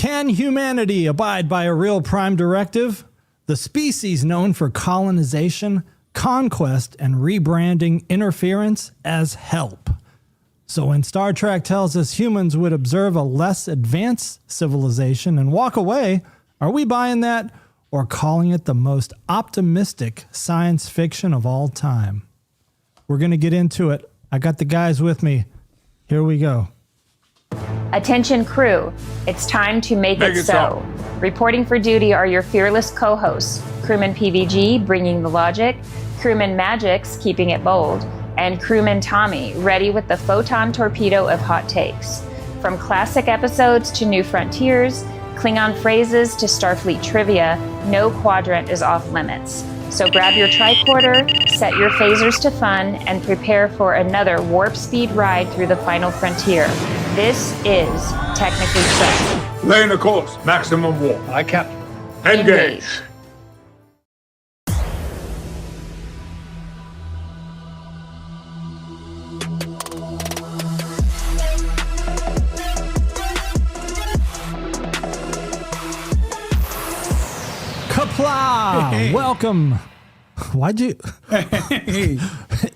Can humanity abide by a real prime directive? The species known for colonization, conquest, and rebranding interference as help. So when Star Trek tells us humans would observe a less advanced civilization and walk away, are we buying that or calling it the most optimistic science fiction of all time? We're going to get into it. I got the guys with me. Here we go. Attention crew, it's time to make it so. Reporting for duty are your fearless co-hosts, Crewman PVG, bringing the logic, Crewman Mgyx, keeping it bold, and Crewman Tommy, ready with the photon torpedo of hot takes. From classic episodes to new frontiers, Klingon phrases to Starfleet trivia, no quadrant is off limits. So grab your tricorder, set your phasers to fun, and prepare for another warp speed ride through the final frontier. This is Technically Trek. Laying a course, maximum warp. Aye, Captain. Engage. Kapla! Hey. Welcome. Why'd you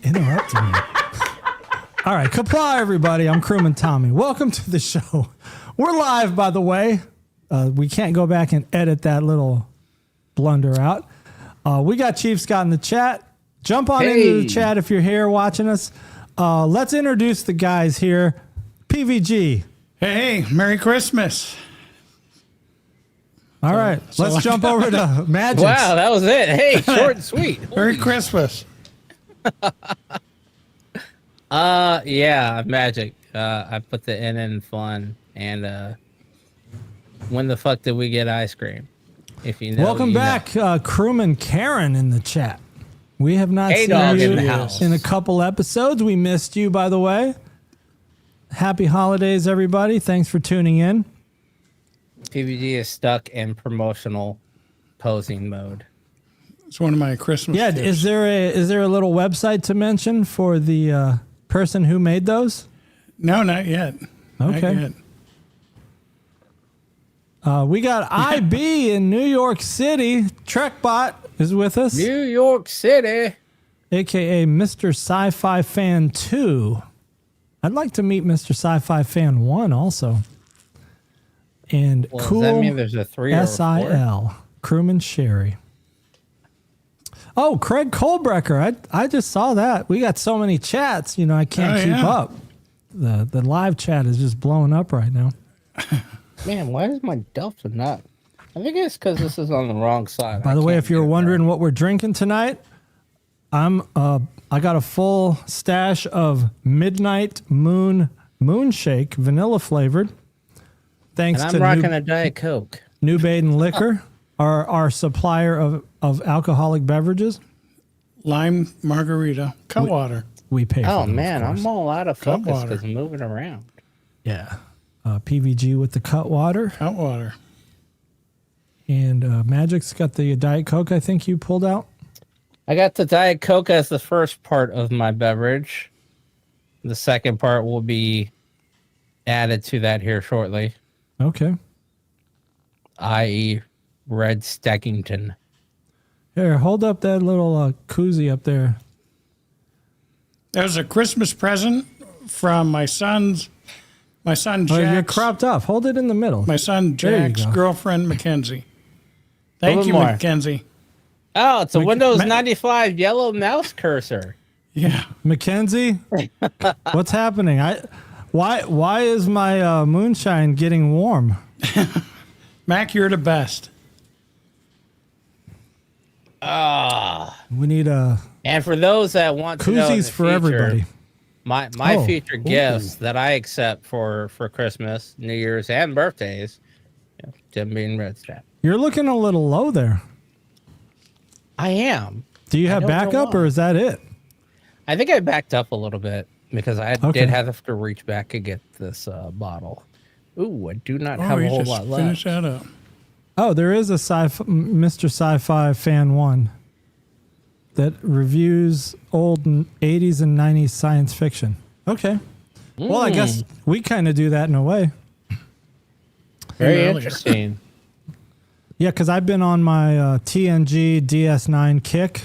interrupt me? All right, Kapla, everybody. I'm Crewman Tommy. Welcome to the show. We're live, by the way. We can't go back and edit that little blunder out. We got Chief Scott in the chat. Jump on into the chat if you're here watching us. Let's introduce the guys here. PVG. Hey, Merry Christmas. All right, let's jump over to Mgyx. Wow, that was it. Hey, short and sweet. Merry Christmas. Yeah, magic. I put the N in fun. And when the fuck did we get ice cream? If you know, welcome back, Crewman Karen in the chat. We have not seen you in the house in a couple episodes. We missed you, by the way. Happy holidays, everybody. Thanks for tuning in. PVG is stuck in promotional posing mode. It's one of my Christmas Yeah, gifts. is there a little website to mention for the person who made those? No, not yet. Okay. Not yet. We got IB in New York City. Trekbot is with us, New York City. a.k.a. Mr. Sci-Fi Fan 2. I'd like to meet Mr. Sci-Fi Fan 1 also. And Well, cool does that mean there's a 3 or a 4? SIL, Crewman Sherry. Oh, Craig Colbrecker. I just saw that. We got so many chats, I can't keep up. The live chat is just blowing up right now. Man, why is my Delta not? I think it's because this is on the wrong side. By the way, if you're wondering what we're drinking tonight, I got a full stash of Midnight Moon Shake, vanilla flavored. Thanks and I'm to rocking a Diet Coke. New Baden Liquor, our supplier of alcoholic beverages. Lime margarita, Cutwater. We pay for Oh, them, man, of course. I'm all out of focus Cutwater. because I'm moving around. Yeah. PVG with the Cutwater. Cutwater. And Magic's got the Diet Coke I think you pulled out. I got the Diet Coke as the first part of my beverage. The second part will be added to that here shortly, Okay. i.e. Red Stackington. Here, hold up that little koozie up there. That was a Christmas present from my son Oh, you're Jack's, cropped off. Hold it in the middle. my son There you Jack's go. girlfriend, Mackenzie. Thank little you, more. Mackenzie. Oh, it's a Windows Ma- 95 yellow mouse cursor. Yeah. Mackenzie, what's happening? Why is my moonshine getting warm? Mac, you're the best. We need And for those that want to know in the koozies for future, everybody. my Oh, future gifts that I accept for Christmas, New Year's, and birthdays, Jim being Red Strap. You're looking a little low there. I am. Do you have don't know backup why. or is that it? I think I backed up a little bit because I Okay. did have to reach back and get this bottle. Ooh, I do not have a you whole just lot finish left. that up. Oh, there is a Mr. Sci-Fi Fan 1 that reviews old 80s and 90s science fiction. Okay. Well, I guess we kind of do that in a way. Very earlier. interesting. Yeah, because I've been on my TNG DS9 kick.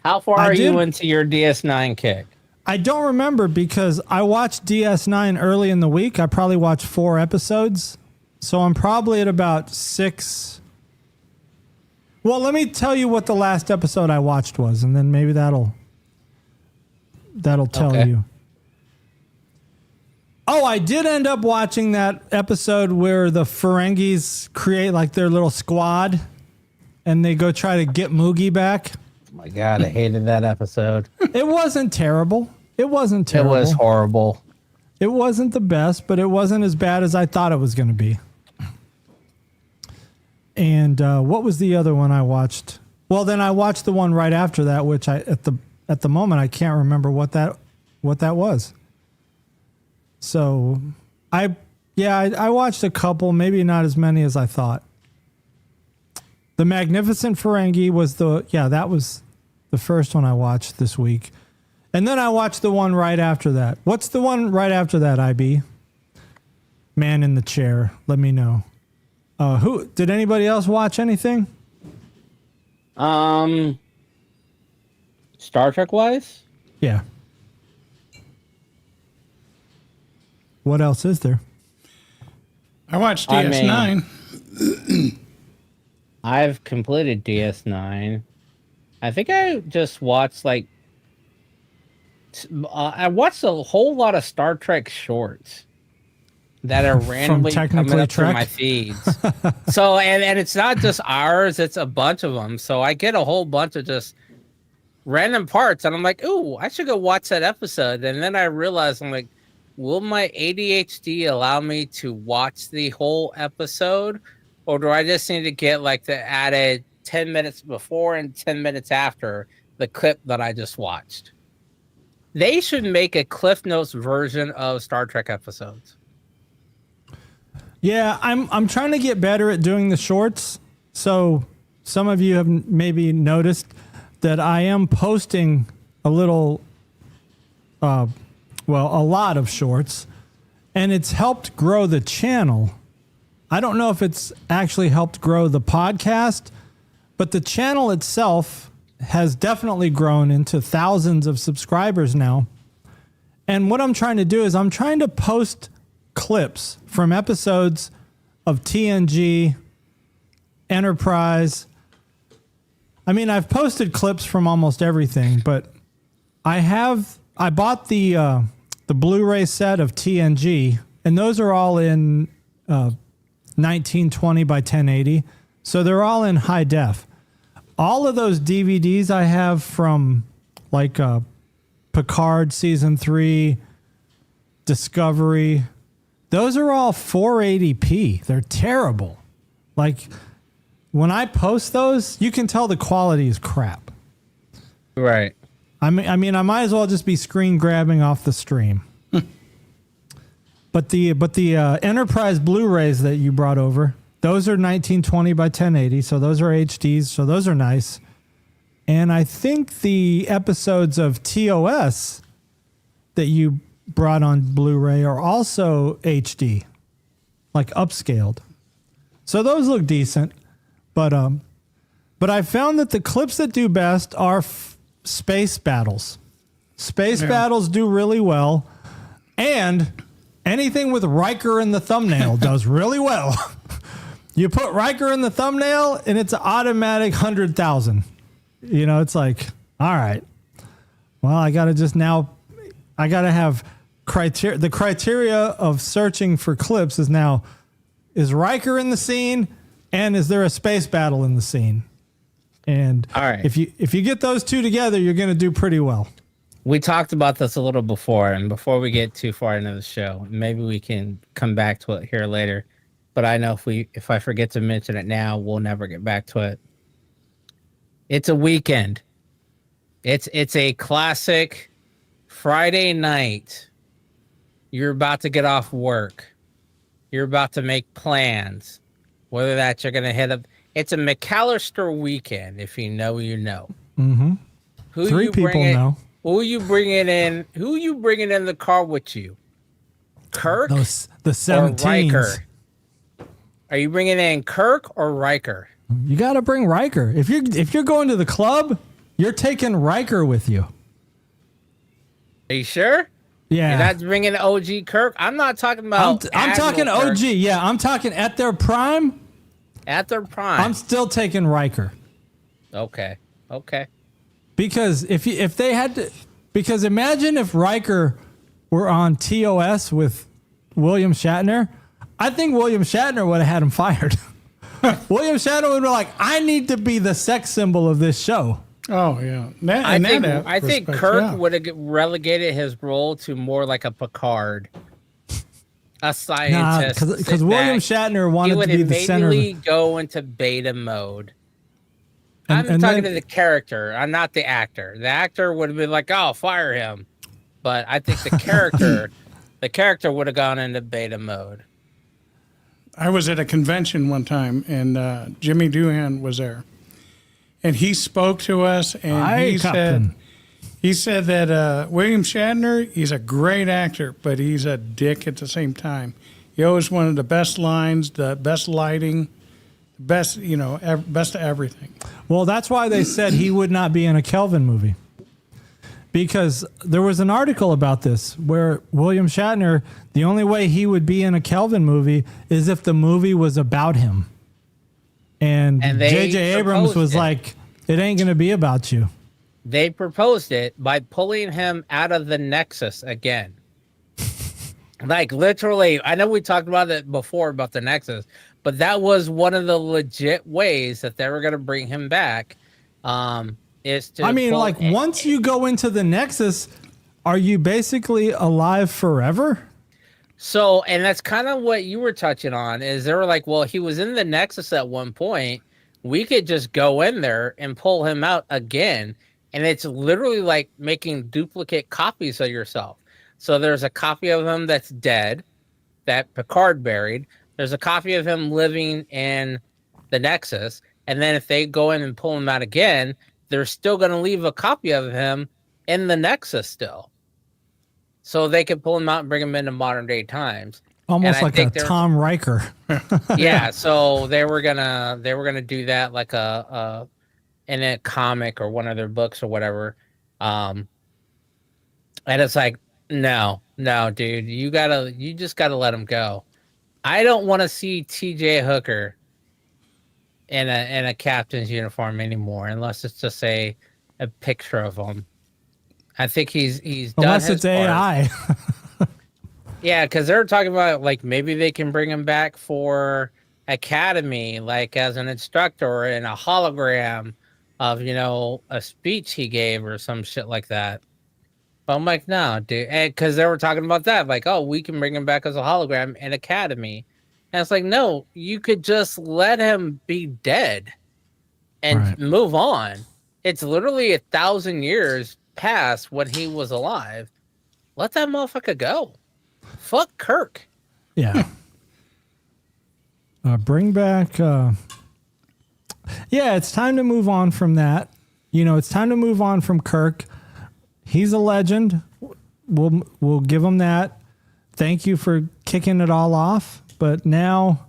How far I are you did- into your DS9 kick? I don't remember because I watched DS9 early in the week. I probably watched 4 episodes. So I'm probably at about 6. Well, let me tell you what the last episode I watched was, and then maybe that'll tell Okay. you. Oh, I did end up watching that episode where the Ferengis create like their little squad and they go try to get Moogie back. Oh my God, I hated that episode. It wasn't terrible. It wasn't It terrible. was horrible. It wasn't the best, but it wasn't as bad as I thought it was going to be. And what was the other one I watched? Well, then I watched the one right after that, which at the moment I can't remember what that was. So I watched a couple, maybe not as many as I thought. The Magnificent Ferengi was that was the first one I watched this week. And then I watched the one right after that. What's the one right after that, IB? Man in the Chair. Let me know. Who did anybody else watch anything? Star Trek wise? Yeah. What else is there? I watched I DS9. I've completed DS9. I think I just watched I watched a whole lot of Star Trek shorts that are randomly coming Technically up through Trek? my feeds. So and it's not just ours; it's a bunch of them. So I get a whole bunch of just random parts, and I'm like, "Ooh, I should go watch that episode." And then I realize I'm like, "Will my ADHD allow me to watch the whole episode, or do I just need to get like the added 10 minutes before and 10 minutes after the clip that I just watched?" They should make a Cliff Notes version of Star Trek episodes. Yeah, I'm trying to get better at doing the shorts. So some of you have maybe noticed that I am posting a little, a lot of shorts, and it's helped grow the channel. I don't know if it's actually helped grow the podcast, but the channel itself has definitely grown into thousands of subscribers now. And what I'm trying to do is I'm trying to post clips from episodes of TNG, Enterprise. I mean, I've posted clips from almost everything, but I bought the Blu-ray set of TNG, and those are all in 1920 by 1080, so they're all in high def. All of those DVDs I have from like Picard season 3, Discovery, those are all 480p. They're terrible. Like when I post those, you can tell the quality is crap. Right. I mean, I might as well just be screen grabbing off the stream. But the Enterprise Blu-rays that you brought over, those are 1920 by 1080, so those are HDs, so those are nice. And I think the episodes of TOS that you brought on Blu-ray are also HD, like upscaled. So those look decent, but I found that the clips that do best are space battles. Space battles do really well, and anything with Riker in the thumbnail does really well. You put Riker in the thumbnail, and it's an automatic 100,000. You know, it's like, all right, well, I got to have criteria. The criteria of searching for clips is now, is Riker in the scene, and is there a space battle in the scene? And all right, if you get those two together, you're going to do pretty well. We talked about this a little before, and before we get too far into the show, maybe we can come back to it here later. But I know if I forget to mention it now, we'll never get back to it. It's a weekend. It's a classic Friday night. You're about to get off work. You're about to make plans. Whether that's you're going to hit up. It's a McAllister weekend, if you know, you know. Mm-hmm. Who 3 you people bringing, know. Who you bringing in? Who you bringing in the car with you? Kirk The or 17s. Riker? Are you bringing in Kirk or Riker? You got to bring Riker. If you're going to the club, you're taking Riker with you. Are you sure? Yeah. You're not bringing OG Kirk? I'm not talking about. I'm talking Admiral OG. Kirk. Yeah, I'm talking at their prime. At their prime. I'm still taking Riker. Okay. Because if they had to, because imagine if Riker were on TOS with William Shatner, I think William Shatner would have had him fired. William Shatner would be like, I need to be the sex symbol of this show. Oh yeah, I think Kirk would have relegated his role to more like a Picard, a scientist. Because William Shatner wanted to be the center. He would immediately go into beta mode. I'm talking to the character. I'm not the actor. The actor would have been like, "Oh, fire him," but I think the character would have gone into beta mode. I was at a convention one time, and Jimmy Doohan was there, and he spoke to us, and he said that William Shatner, he's a great actor, but he's a dick at the same time. He always wanted the best lines, the best lighting, best of everything. Well, that's why they said he would not be in a Kelvin movie. Because there was an article about this where William Shatner, the only way he would be in a Kelvin movie is if the movie was about him. And J.J. Abrams was like, it ain't going to be about you. They proposed it by pulling him out of the Nexus again. Like literally, I know we talked about it before about the Nexus, but that was one of the legit ways that they were going to bring him back. Is to once you go into the Nexus, are you basically alive forever? So, and that's kind of what you were touching on, is they were like, well, he was in the Nexus at one point. We could just go in there and pull him out again. And it's literally like making duplicate copies of yourself. So there's a copy of him that's dead, that Picard buried. There's a copy of him living in the Nexus. And then if they go in and pull him out again, they're still going to leave a copy of him in the Nexus still. So they could pull him out and bring him into modern day times. Almost like a Tom Riker. Yeah, so they were gonna do that like in a comic or one of their books or whatever. And it's like, no, dude, you just gotta let him go. I don't want to see TJ Hooker in a captain's uniform anymore, unless it's just a picture of him. I think he's done unless his it's AI. Yeah, because they're talking about like maybe they can bring him back for Academy, like as an instructor or in a hologram of a speech he gave or some shit like that. But I'm like, no, dude, because they were talking about that, like, oh, we can bring him back as a hologram in Academy. And it's like, no, you could just let him be dead and move on. It's literally 1,000 years past when he was alive. Let that motherfucker go. Fuck Kirk. Yeah. Bring back. Yeah, it's time to move on from that. It's time to move on from Kirk. He's a legend. We'll give him that. Thank you for kicking it all off. But now,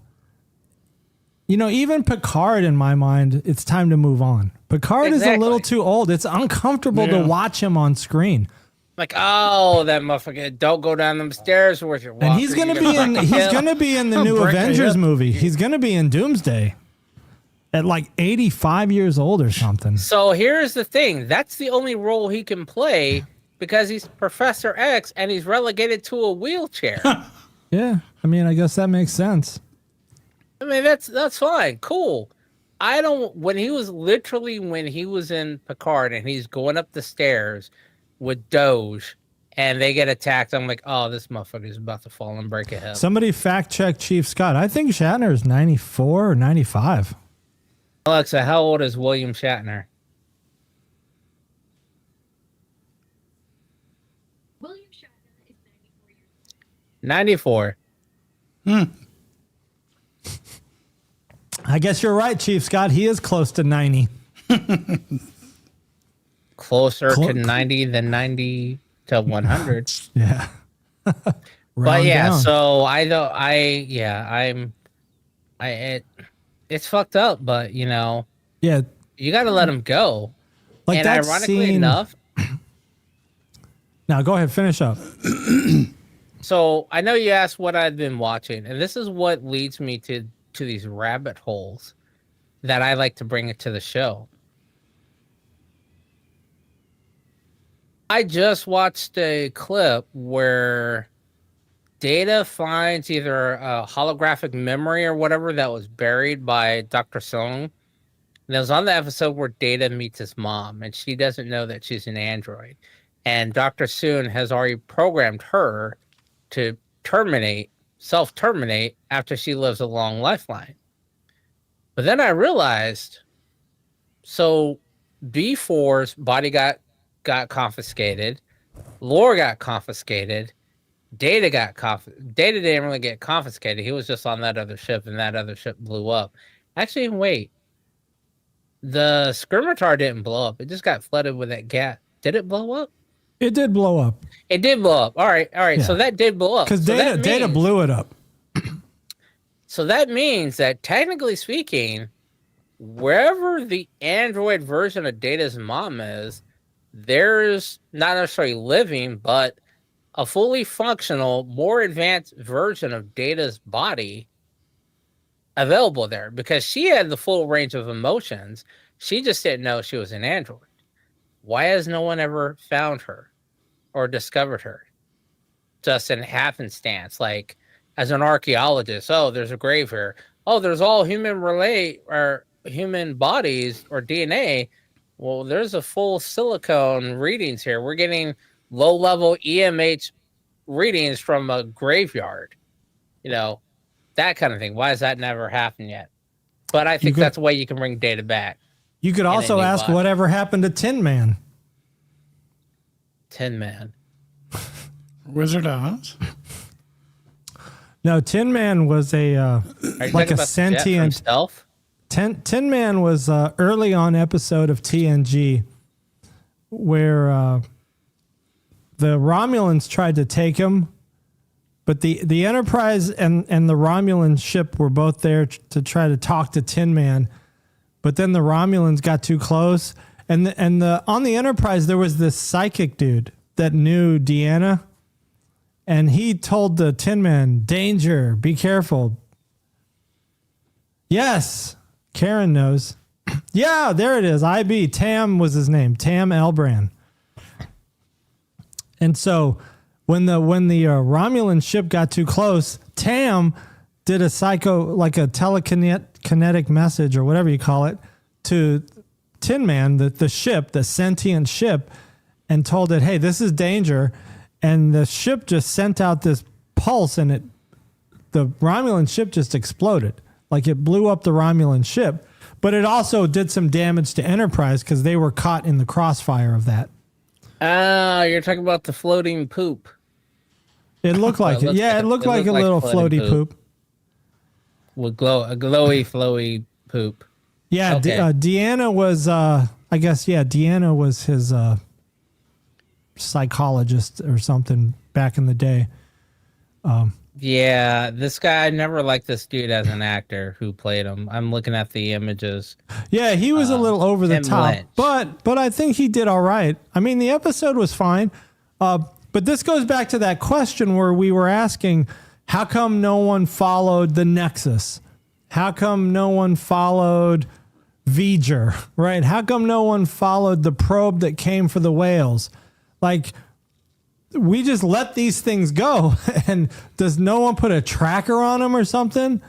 even Picard, in my mind, it's time to move on. Picard is a little too old. It's uncomfortable to watch him on screen. Like, oh, that motherfucker! Don't go down them stairs with your walker. And he's gonna be in the new Avengers movie. He's gonna be in Doomsday at like 85 years old or something. So here's the thing: that's the only role he can play because he's Professor X and he's relegated to a wheelchair. Yeah, I guess that makes sense. That's fine, cool. When he was in Picard and he's going up the stairs with Doge and they get attacked, I'm like, oh, this motherfucker's about to fall and break a hip. Somebody fact check Chief Scott. I think Shatner is 94 or 95. Alexa, how old is William Shatner? William Shatner is 94 years old. 94. I guess you're right, Chief Scott. He is close to 90. Closer to 90 than 90 to 100. Yeah. But yeah, down. so I'm It's fucked up, but you know, Yeah, you got to let him go. like And that ironically scene. enough, Now go ahead, finish up. so I know you asked what I'd been watching, and this is what leads me to these rabbit holes that I like to bring it to the show. I just watched a clip where Data finds either a holographic memory or whatever that was buried by Dr. Song. And it was on the episode where Data meets his mom, and she doesn't know that she's an android. And Dr. Soon has already programmed her to self-terminate after she lives a long lifeline. But then I realized, so B4's body got confiscated, lore got confiscated, Data didn't really get confiscated. He was just on that other ship, and that other ship blew up. Actually, wait. The skirmitar didn't blow up. It just got flooded with that gas. Did it blow up? It did blow up. It did blow up. All right. Yeah. So that did blow up. Because So Data blew it up. So that means that technically speaking, wherever the android version of Data's mom is, there's not necessarily living, but a fully functional, more advanced version of Data's body available there, because she had the full range of emotions. She just didn't know she was an android. Why has no one ever found her or discovered her? Just in happenstance, like as an archaeologist, oh, there's a grave here. Oh, there's all human bodies or DNA. Well, there's a full silicone readings here. We're getting low-level EMH readings from a graveyard. You know, that kind of thing. Why has that never happened yet? But I think that's a way you can bring Data back. You could also ask whatever happened to Tin Man. Tin Man. Wizard of Oz? No, Tin Man was like a sentient stealth. Tin Man was early on episode of TNG where the Romulans tried to take him, but the Enterprise and the Romulan ship were both there to try to talk to Tin Man, but then the Romulans got too close, and on the Enterprise there was this psychic dude that knew Deanna. And he told the Tin Man, danger, be careful. Yes, Karen knows. Yeah, there it is. IB, Tam was his name, Tam Elbran. And so when the Romulan ship got too close, Tam did a telekinetic message or whatever you call it to Tin Man, the ship, the sentient ship, and told it, hey, this is danger. And the ship just sent out this pulse, and the Romulan ship just exploded. Like it blew up the Romulan ship, but it also did some damage to Enterprise because they were caught in the crossfire of that. Ah, you're talking about the floating poop. It looked like it. Yeah, it looked like a little floaty poop. With a glowy, flowy poop. Yeah, okay. Deanna was, I guess, Deanna was his psychologist or something back in the day. Yeah, this guy, I never liked this dude as an actor who played him. I'm looking at the images. Yeah, he was a little over the top, Lynch. but I think he did all right. I mean, the episode was fine. But this goes back to that question where we were asking, how come no one followed the Nexus? How come no one followed V'ger, right? How come no one followed the probe that came for the whales? Like, we just let these things go, and does no one put a tracker on them or something?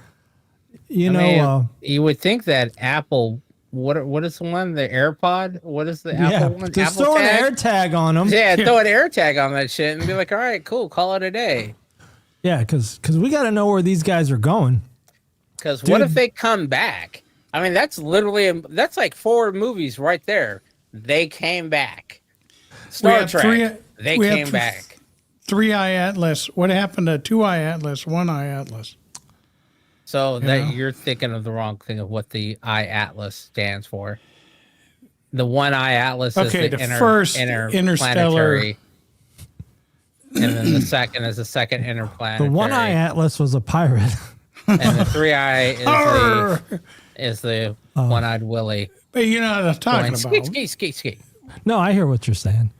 You would think that Apple. What is the one? The AirPod? What is the Apple one? Just Apple throw an tag? AirTag on them. Yeah, throw an AirTag on that shit and be like, all right, cool, call it a day. Yeah, because we got to know where these guys are going. Because what if they come back? I mean, that's like 4 movies right there. They came back. Star Trek. They came back. 3-Eye Atlas. What happened to 2-Eye Atlas, 1-Eye Atlas? So you're thinking of the wrong thing of what the Eye Atlas stands for. The 1-Eye Atlas is the first interplanetary, and then the second is the second interplanetary. The 1-Eye Atlas was a pirate. And the 3-eye is the one-eyed Willie. But you know what I'm talking about. Ski. No, I hear what you're saying.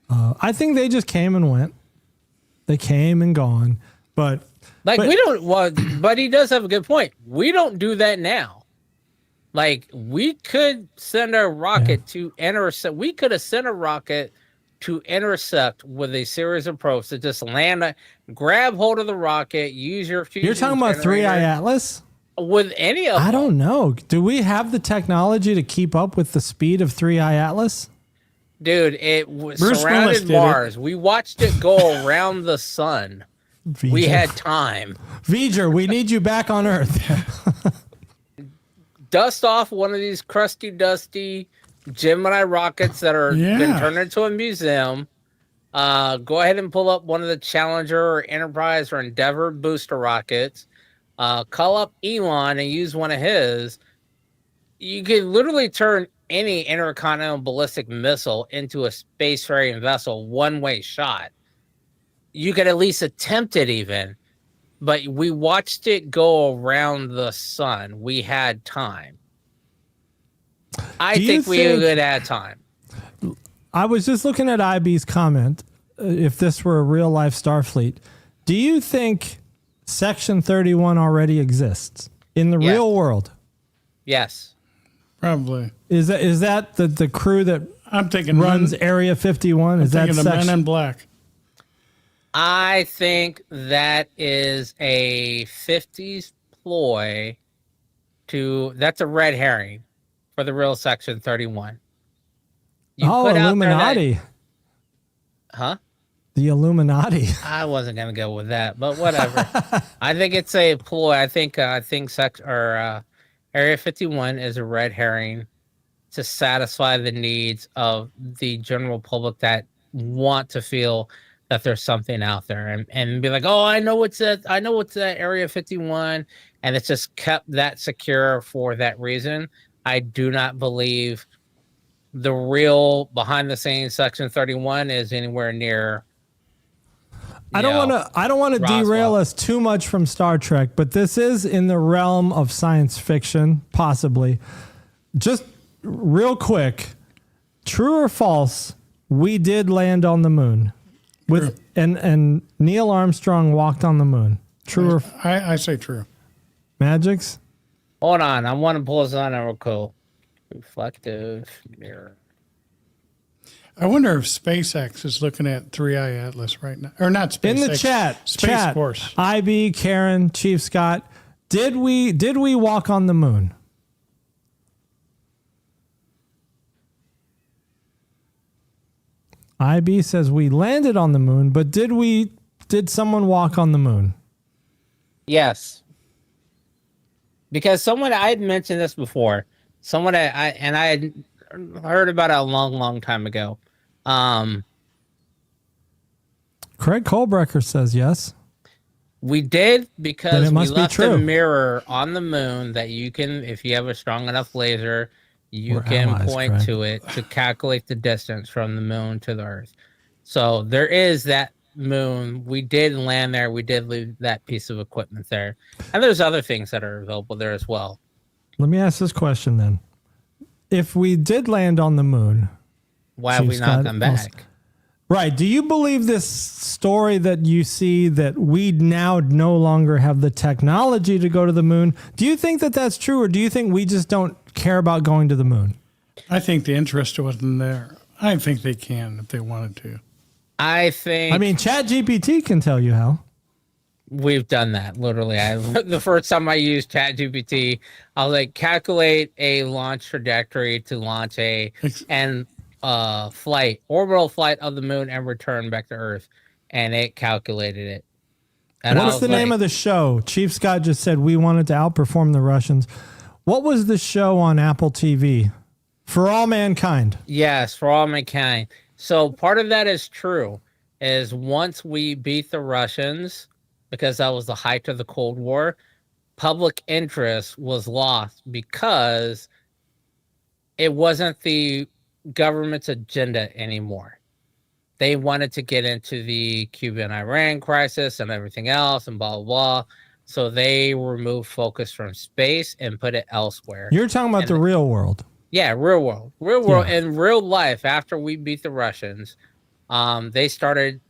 I think they just came and went. They came and gone. But we don't. Well, but he does have a good point. We don't do that now. Like, we could send a rocket to intercept. We could have sent a rocket to intercept with a series of probes to just land, grab hold of the rocket, use your fusion. You're talking about 3-Eye Atlas? With any of them. I don't know. Do we have the technology to keep up with the speed of 3-Eye Atlas? Dude, it surrounded Mars. We watched it go around the sun. V'ger. We had time. V'ger, we need you back on Earth. Dust off one of these crusty, dusty Gemini rockets that are been turned into a museum. Go ahead and pull up one of the Challenger or Enterprise or Endeavour booster rockets. Call up Elon and use one of his. You could literally turn any intercontinental ballistic missile into a spacefaring vessel one-way shot. You could at least attempt it even. But we watched it go around the sun. We had time. I think we would have time. I was just looking at IB's comment. If this were a real life Starfleet, do you think Section 31 already exists in the real world? Yes. Probably. Is that the crew that I'm thinking runs Area 51? Is that the Men in Black? I think that is a 50s ploy that's a red herring for the real Section 31. Illuminati. Huh? The Illuminati. I wasn't gonna go with that, but whatever. I think it's a ploy. I think Area 51 is a red herring to satisfy the needs of the general public that want to feel that there's something out there and be like, oh, I know what's that Area 51, and it's just kept that secure for that reason. I do not believe the real behind the scenes Section 31 is anywhere near. I don't want to derail us too much from Star Trek, but this is in the realm of science fiction, possibly. Just real quick, true or false, we did land on the moon. And Neil Armstrong walked on the moon. True or I say true. Mgyx? Hold on, I want to pull this on real cool. Reflective mirror. I wonder if SpaceX is looking at 3-Eye Atlas right now, or not SpaceX. In the chat, Space Force. IB, Karen, Chief Scott, did we walk on the moon? IB says we landed on the moon, but did someone walk on the moon? Yes. Because I had mentioned this before. I had heard about it a long, long time ago. Craig Colbrecker says yes. We did, because we left a mirror on the moon that you can, if you have a strong enough laser, you can point to it to calculate the distance from the moon to the Earth. So there is that moon. We did land there. We did leave that piece of equipment there. And there's other things that are available there as well. Let me ask this question then. If we did land on the moon, why have we not come back? Right. Do you believe this story that you see that we now no longer have the technology to go to the moon? Do you think that that's true, or do you think we just don't care about going to the moon? I think the interest wasn't there. I think they can if they wanted to. I mean, ChatGPT can tell you how. We've done that, literally. The first time I used ChatGPT, I was like, calculate a launch trajectory to launch orbital flight of the moon and return back to Earth. And it calculated it. And what's the name of the show? Chief Scott just said we wanted to outperform the Russians. What was the show on Apple TV? For All Mankind. Yes, For All Mankind. So part of that is true, is once we beat the Russians, because that was the height of the Cold War, public interest was lost because it wasn't the government's agenda anymore. They wanted to get into the Cuban-Iran crisis and everything else and blah, blah, blah. So they remove focus from space and put it elsewhere. You're talking about the real world. Yeah, real world. Real world. Yeah. In real life, after we beat the Russians, they started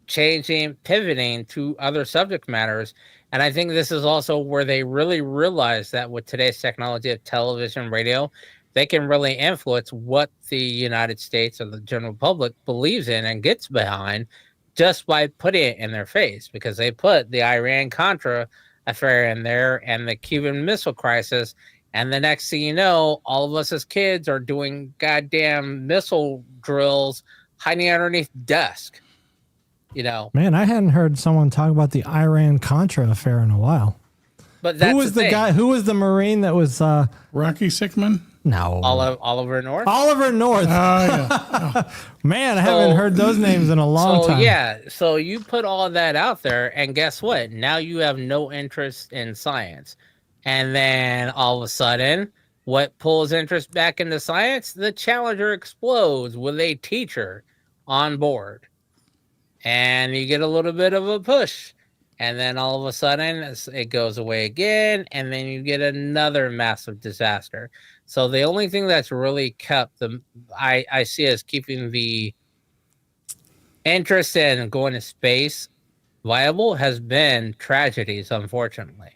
changing, pivoting to other subject matters. And I think this is also where they really realize that with today's technology of television, radio, they can really influence what the United States or the general public believes in and gets behind just by putting it in their face, because they put the Iran-Contra affair in there and the Cuban Missile Crisis. And the next thing you know, all of us as kids are doing goddamn missile drills hiding underneath desk. You know, Man, I hadn't heard someone talk about the Iran-Contra affair in a while. but that's Who was the thing. guy? Who was the Marine that was? Rocky Sickman. No, Oliver North. Oliver North. Oh yeah. Man, I haven't heard those names in a long time. Yeah, so you put all that out there, and guess what? Now you have no interest in science. And then all of a sudden, what pulls interest back into science? The Challenger explodes with a teacher on board. And you get a little bit of a push. And then all of a sudden, it goes away again. And then you get another massive disaster. So the only thing that's really kept I see as keeping the interest in going to space viable has been tragedies, unfortunately.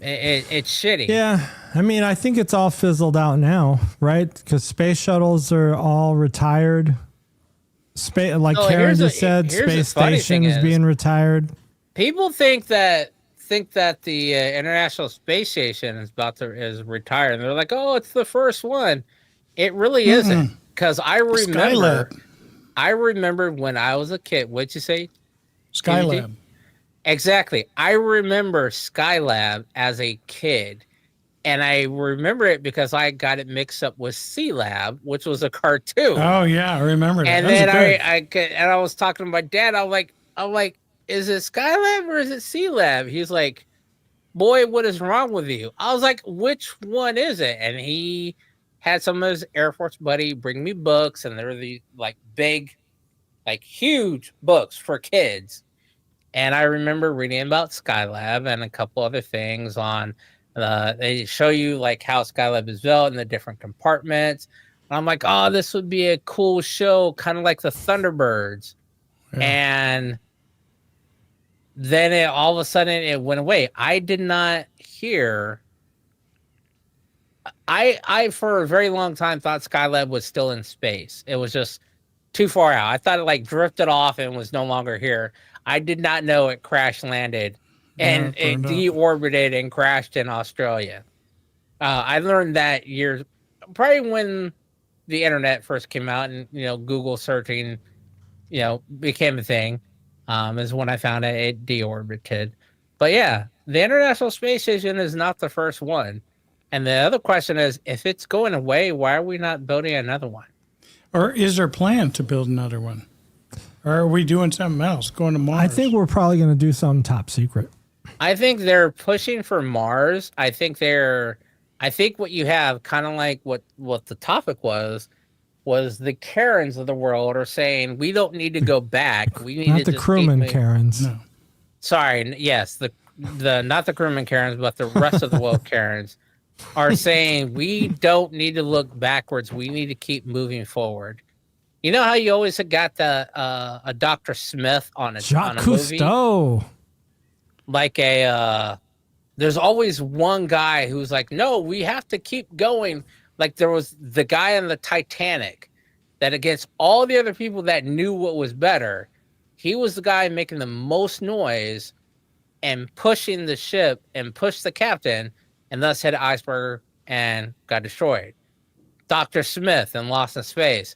It's shitty. Yeah, I mean, I think it's all fizzled out now, right? Because space shuttles are all retired. Like Karen just said, space station is being retired. People think that the International Space Station is retired, and they're like, "Oh, it's the first one." It really isn't, because I remember when I was a kid. What'd you say? Skylab. Exactly. I remember Skylab as a kid, and I remember it because I got it mixed up with C-Lab, which was a cartoon. Oh yeah, I remember that. And then I was talking to my dad. I'm like, is it Skylab or is it C-Lab? He's like, boy, what is wrong with you? I was like, which one is it? And he had some of his Air Force buddy bring me books, and they're the like big, like huge books for kids. And I remember reading about Skylab and a couple other things on. They show you like how Skylab is built and the different compartments. And I'm like, oh, this would be a cool show, kind of like the Thunderbirds. Yeah. And then all of a sudden it went away. I did not hear. I for a very long time thought Skylab was still in space. It was just too far out. I thought it like drifted off and was no longer here. I did not know it crash landed and it deorbited and crashed in Australia. I learned that years, probably when the internet first came out and, Google searching, became a thing, is when I found out it deorbited. But yeah, the International Space Station is not the first one. And the other question is, if it's going away, why are we not building another one? Or is there a plan to build another one? Or are we doing something else, going to Mars? I think we're probably going to do something top secret. I think they're pushing for Mars. I think what you have, kind of like what the topic was the Karens of the world are saying, we don't need to go back. We need not to the just crewman Karens. No. Sorry, yes, the not the crewman Karens, but the rest of the world Karens are saying we don't need to look backwards. We need to keep moving forward. You know how you always got a Dr. Smith on a movie? Cousteau. Like there's always one guy who's like, no, we have to keep going. Like there was the guy on the Titanic that against all the other people that knew what was better, he was the guy making the most noise and pushing the ship and pushed the captain and thus hit an iceberg and got destroyed. Dr. Smith in Lost in Space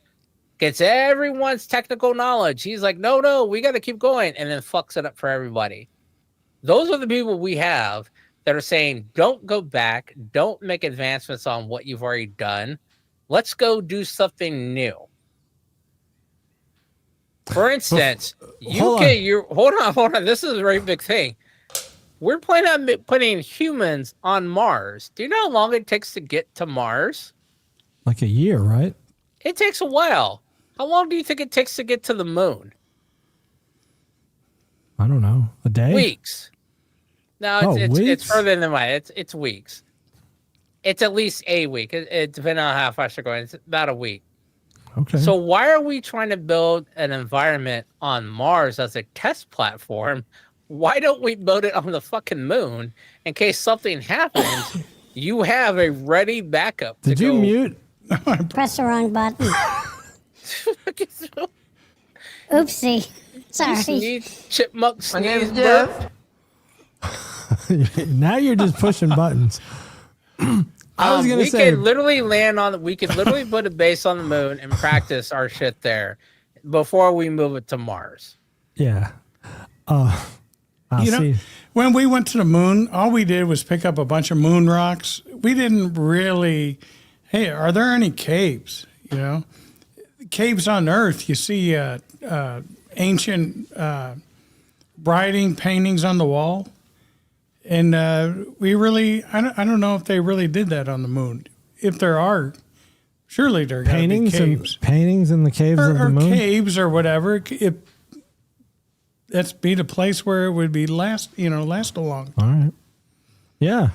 gets everyone's technical knowledge. He's like, no, we got to keep going, and then fucks it up for everybody. Those are the people we have that are saying, don't go back. Don't make advancements on what you've already done. Let's go do something new. For instance, hold on. This is a very big thing. We're planning on putting humans on Mars. Do you know how long it takes to get to Mars? Like a year, right? It takes a while. How long do you think it takes to get to the moon? I don't know. A day? Weeks. No, it's weeks? further than that. It's weeks. It's at least a week. It depends on how fast you're going. It's about a week. Okay. So why are we trying to build an environment on Mars as a test platform? Why don't we build it on the fucking moon in case something happens? You have a ready backup. Did you mute? Press the wrong button. Oopsie. Sorry. Chipmunk sneeze burp. Now you're just pushing buttons. I was gonna say we could literally put a base on the moon and practice our shit there before we move it to Mars. Yeah. When we went to the moon, all we did was pick up a bunch of moon rocks. We didn't really, hey, are there any caves? Caves on Earth, you see ancient writing, paintings on the wall. And we really, I don't know if they really did that on the moon. If there are, surely there got to be caves. Paintings in the caves of the moon? Or caves or whatever. That's be the place where it would be last a long. All right. Yeah.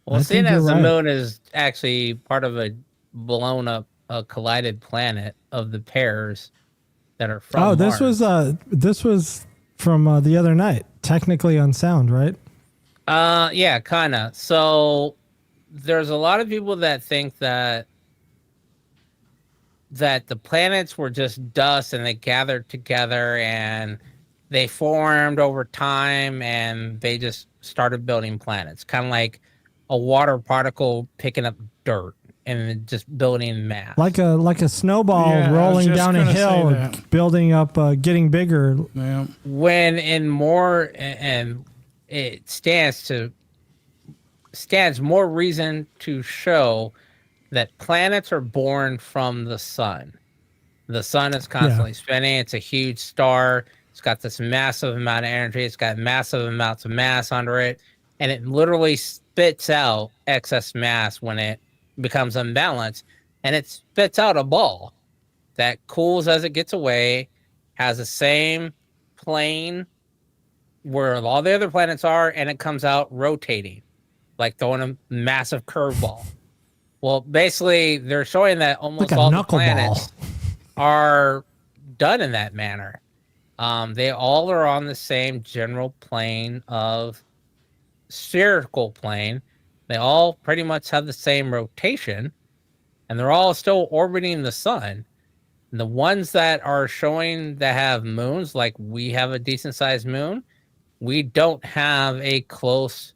Well, seeing as the moon is actually part of a blown up, collided planet of the pairs that are from Mars. This was from the other night, technically unsound, right? Yeah, kind of. So there's a lot of people that think that the planets were just dust and they gathered together and they formed over time and they just started building planets, kind of like a water particle picking up dirt and just building mass, like a snowball rolling down a hill, building up, getting bigger. Yeah. When in more and it stands more reason to show that planets are born from the sun. The sun is constantly spinning. It's a huge star. It's got this massive amount of energy. It's got massive amounts of mass under it. And it literally spits out excess mass when it becomes unbalanced. And it spits out a ball that cools as it gets away, has the same plane where all the other planets are, and it comes out rotating, like throwing a massive curveball. Well, basically, they're showing that almost all the planets are done in that manner. They all are on the same general plane of spherical plane. They all pretty much have the same rotation, and they're all still orbiting the sun. And the ones that are showing that have moons, like we have a decent sized moon, we don't have a close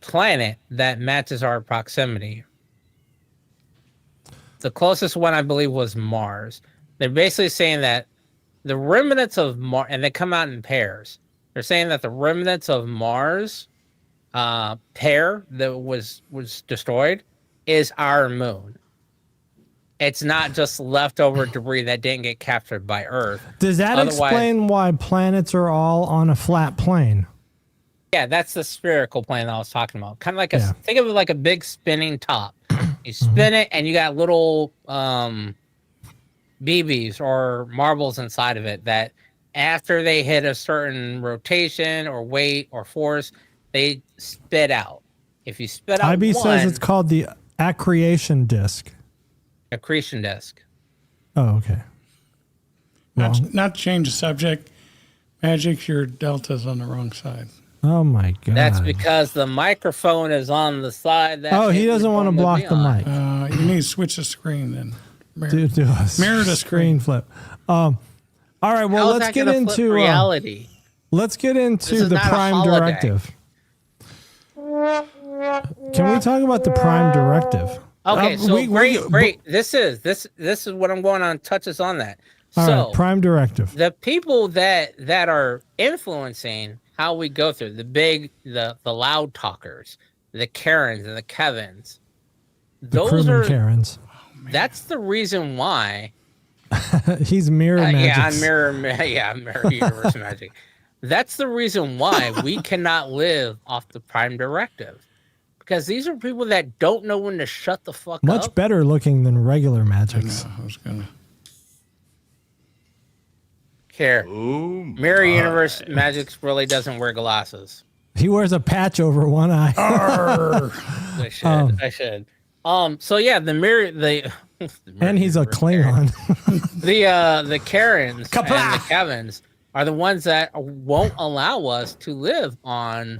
planet that matches our proximity. The closest one, I believe, was Mars. They're basically saying that the remnants of Mars, and they come out in pairs. They're saying that the remnants of Mars pair that was destroyed is our moon. It's not just leftover debris that didn't get captured by Earth. Does that explain why planets are all on a flat plane? Yeah, that's the spherical plane that I was talking about. Kind of like think of it like a big spinning top. You spin it, and you got little BBs or marbles inside of it that after they hit a certain rotation or weight or force, they spit out. If you spit out IB says it's called the accretion disk. Accretion disk. Oh, okay. Not to change the subject, Magic, your delta's on the wrong side. Oh my God. That's because the microphone is on the side that he doesn't want to block the mic. You need to switch the screen then. Do a mirror the screen flip. All right, well, let's get into reality. Let's get into the Prime Directive. Can we talk about the Prime Directive? Okay, so great. This is what I'm going on. Touches on that. All right, Prime Directive. The people that are influencing how we go through the loud talkers, the Karens and the Kevins. Those are Karens. That's the reason why. He's mirror magic. I'm mirror universe magic. That's the reason why we cannot live off the Prime Directive. Because these are people that don't know when to shut the fuck up. Much better looking than regular magics. I was gonna. Here, Mirror Universe Mgyx really doesn't wear glasses. He wears a patch over one eye. I should. I should. So yeah, And he's a Klingon. the Karens and the Kevins are the ones that won't allow us to live by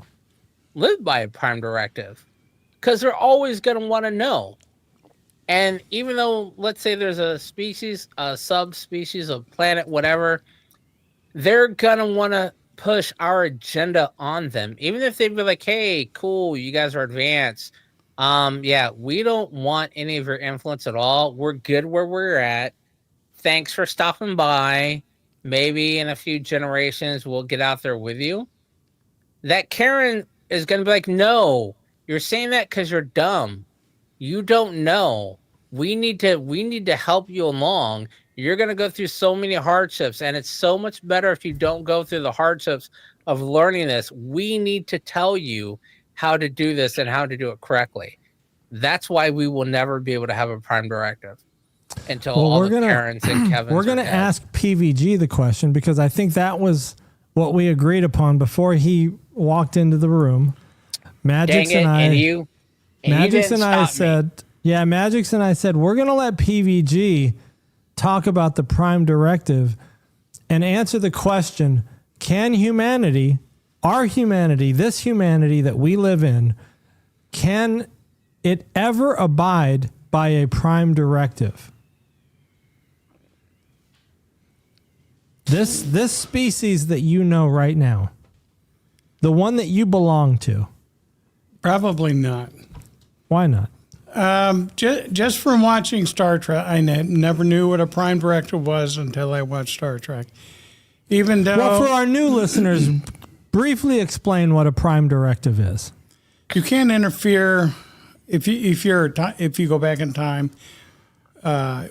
a prime directive, because they're always going to want to know. And even though, let's say there's a species, a subspecies, a planet, whatever, they're going to want to push our agenda on them. Even if they'd be like, hey, cool, you guys are advanced. Yeah, we don't want any of your influence at all. We're good where we're at. Thanks for stopping by. Maybe in a few generations, we'll get out there with you. That Karen is going to be like, no, you're saying that because you're dumb. You don't know. We need to help you along. You're going to go through so many hardships, and it's so much better if you don't go through the hardships of learning this. We need to tell you how to do this and how to do it correctly. That's why we will never be able to have a prime directive until all the Karens and Kevins. We're going to ask PVG the question, because I think that was what we agreed upon before he walked into the room. Mgyx and I said, Mgyx and I said, we're going to let PVG talk about the prime directive and answer the question, can humanity, our humanity, this humanity that we live in, can it ever abide by a prime directive? This species that you know right now, the one that you belong to. Probably not. Why not? Just from watching Star Trek, I never knew what a prime directive was until I watched Star Trek. Even though, well, for our new listeners, briefly explain what a prime directive is. You can't interfere if you go back in time,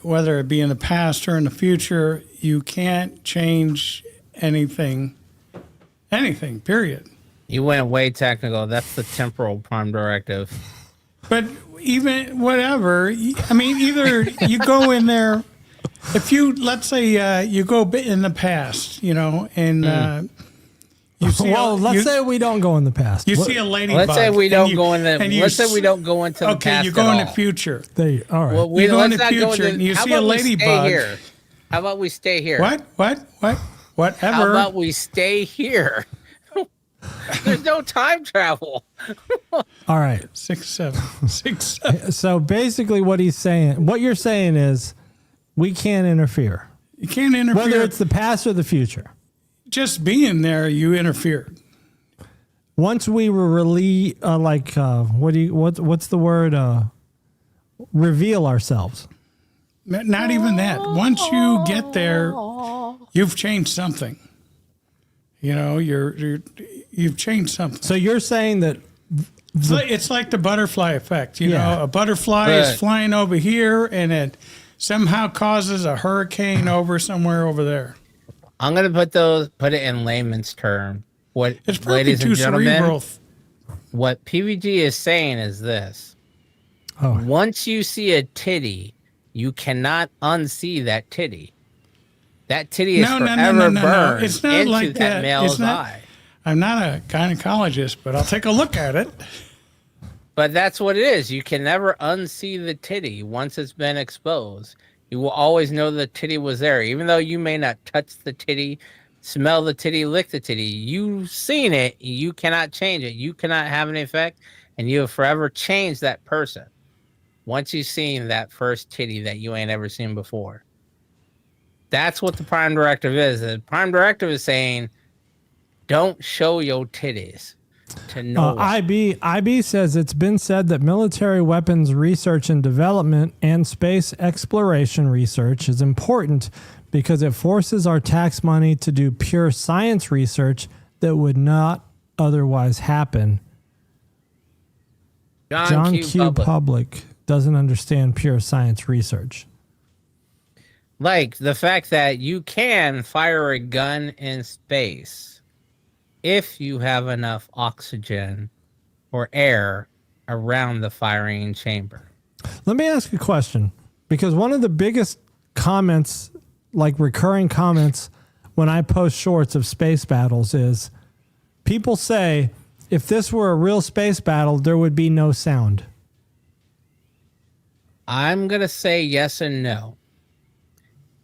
whether it be in the past or in the future. You can't change anything. Period. You went way technical. That's the temporal prime directive. But even whatever, I mean, either you go in there, if you, let's say you go in the past, and you see. Well, let's say we don't go in the past. You see a ladybug. Let's say we don't go in the. Let's say we don't go into the past. Okay, you go in the future. All right. Well, you go in the future and you see a ladybug. How about we stay here? Whatever. How about we stay here? There's no time travel. All right. 6, 7, 6, 7. So basically what you're saying is we can't interfere. You can't interfere. Whether it's the past or the future. Just being there, you interfered. Once we were what's the word? Reveal ourselves. Not even that. Once you get there, you've changed something. You've changed something. So you're saying that it's like the butterfly effect. A butterfly is flying over here, and it somehow causes a hurricane over somewhere over there. I'm gonna put it in layman's term. It's probably ladies too and gentlemen, cerebral. What PVG is saying is this: once you see a titty, you cannot unsee that titty. That titty is forever burned It's not into like that male's eye. I'm not a gynecologist, but I'll take a look at it. But that's what it is. You can never unsee the titty once it's been exposed. You will always know the titty was there, even though you may not touch the titty, smell the titty, lick the titty. You've seen it. You cannot change it. You cannot have an effect, and you have forever changed that person once you've seen that first titty that you ain't ever seen before. That's what the prime directive is. The prime directive is saying, don't show your titties to no one. IB says it's been said that military weapons research and development and space exploration research is important because it forces our tax money to do pure science research that would not otherwise happen. John Q. Public doesn't understand pure science research. Like the fact that you can fire a gun in space if you have enough oxygen or air around the firing chamber. Let me ask a question, because one of the biggest comments, like recurring comments when I post shorts of space battles is people say if this were a real space battle, there would be no sound. I'm going to say yes and no.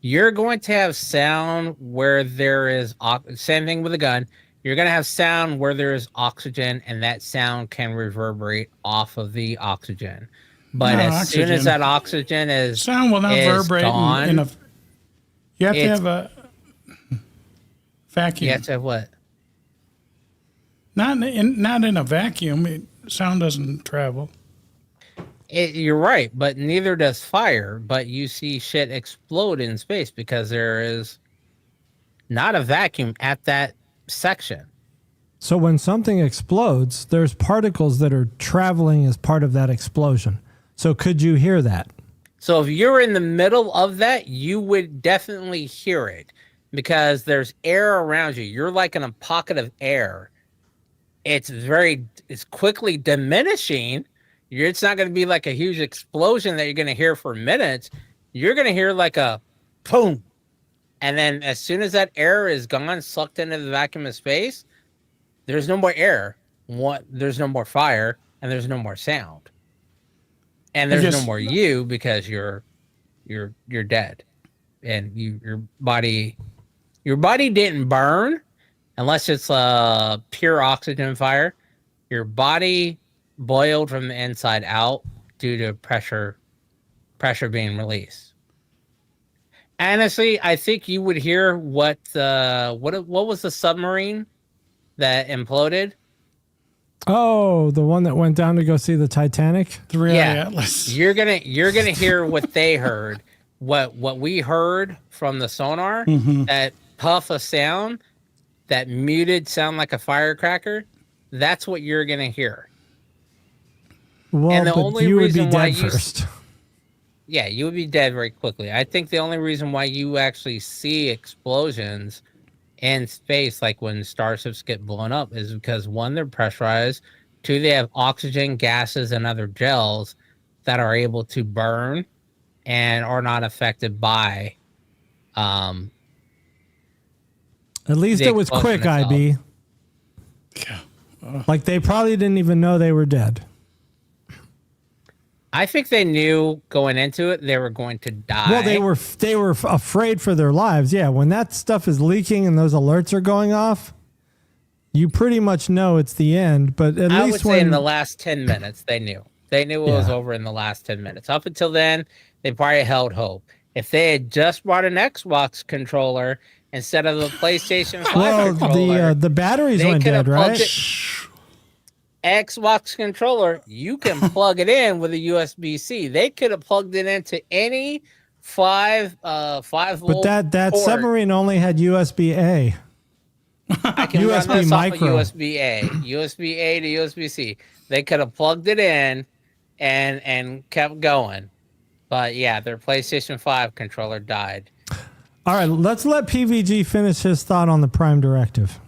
You're going to have sound where there is, same thing with a gun. You're going to have sound where there is oxygen, and that sound can reverberate off of the oxygen. But as soon as that oxygen is sound will not reverberate gone, in a. You have to have a vacuum. You have to have what? Not in a vacuum. Sound doesn't travel. You're right, but neither does fire. But you see shit explode in space because there is not a vacuum at that section. So when something explodes, there's particles that are traveling as part of that explosion. So could you hear that? So if you're in the middle of that, you would definitely hear it because there's air around you. You're like in a pocket of air. It's quickly diminishing. It's not going to be like a huge explosion that you're going to hear for minutes. You're going to hear like a boom. And then as soon as that air is gone, sucked into the vacuum of space, there's no more air. There's no more fire, and there's no more sound. And there's no more you because you're dead. And your body didn't burn unless it's a pure oxygen fire. Your body boiled from the inside out due to pressure being released. Honestly, I think you would hear what was the submarine that imploded? Oh, the one that went down to go see the Titanic? The Real Atlas. You're gonna hear what they heard, what we heard from the sonar, that puff of sound, that muted sound like a firecracker. That's what you're gonna hear. Well, and the but only you would reason be why dead first. Yeah, you would be dead very quickly. I think the only reason why you actually see explosions in space, like when starships get blown up, is because one, they're pressurized, two, they have oxygen, gases, and other gels that are able to burn and are not affected by. At least it was quick, itself. IB. Yeah. Like they probably didn't even know they were dead. I think they knew going into it they were going to die. Well, they were afraid for their lives. Yeah, when that stuff is leaking and those alerts are going off, you pretty much know it's the end. But at I least would say in the last 10 minutes, they knew. They knew it was over in the last 10 minutes. Up until then, they probably held hope. If they had just brought an Xbox controller instead of the PlayStation 5 controller, the batteries went dead, right? Xbox controller, you can plug it in with a USB-C. They could have plugged it into any 5 volt. But that port. submarine only had USB-A. I can USB run this micro. off of USB-A, USB-A to USB-C. They could have plugged it in and kept going. But yeah, their PlayStation 5 controller died. All right, let's let PVG finish his thought on the Prime Directive.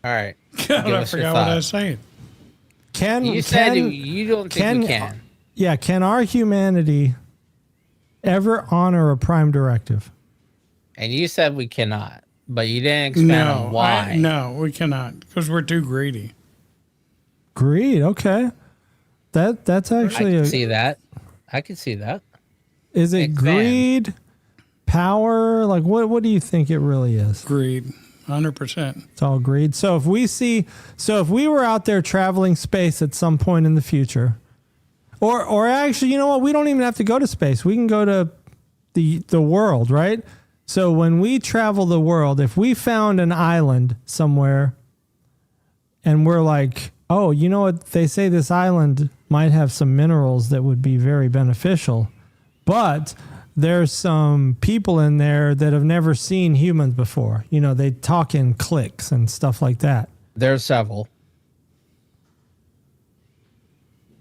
All right. I forgot what I was saying. You said you don't think we can. Yeah, can our humanity ever honor a Prime Directive? And you said we cannot, but you didn't expand on why. No, we cannot because we're too greedy. Greed, okay. That's actually I can see that. I can see that. Is it greed, power? Like what do you think it really is? Greed. 100%. It's all greed. So if we were out there traveling space at some point in the future, or actually, you know what? We don't even have to go to space. We can go to the world, right? So when we travel the world, if we found an island somewhere and we're like, oh, you know what? They say this island might have some minerals that would be very beneficial, but there's some people in there that have never seen humans before. You know, they talk in cliques and stuff like that. There's several.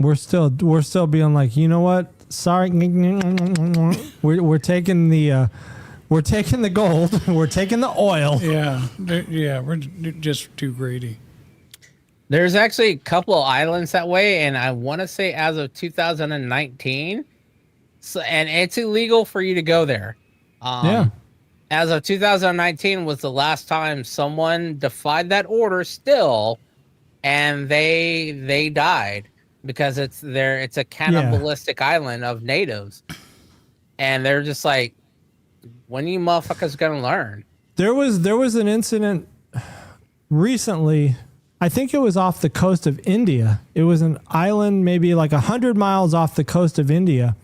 We're still being like, you know what? Sorry, we're taking the gold. We're taking the oil. Yeah, we're just too greedy. There's actually a couple of islands that way, and I want to say as of 2019. So, and it's illegal for you to go there. as of 2019 was the last time someone defied that order still, and they died because it's a cannibalistic island of natives, and they're just like, when are you motherfuckers gonna learn? There was an incident recently. I think it was off the coast of India. It was an island maybe like 100 miles off the coast of India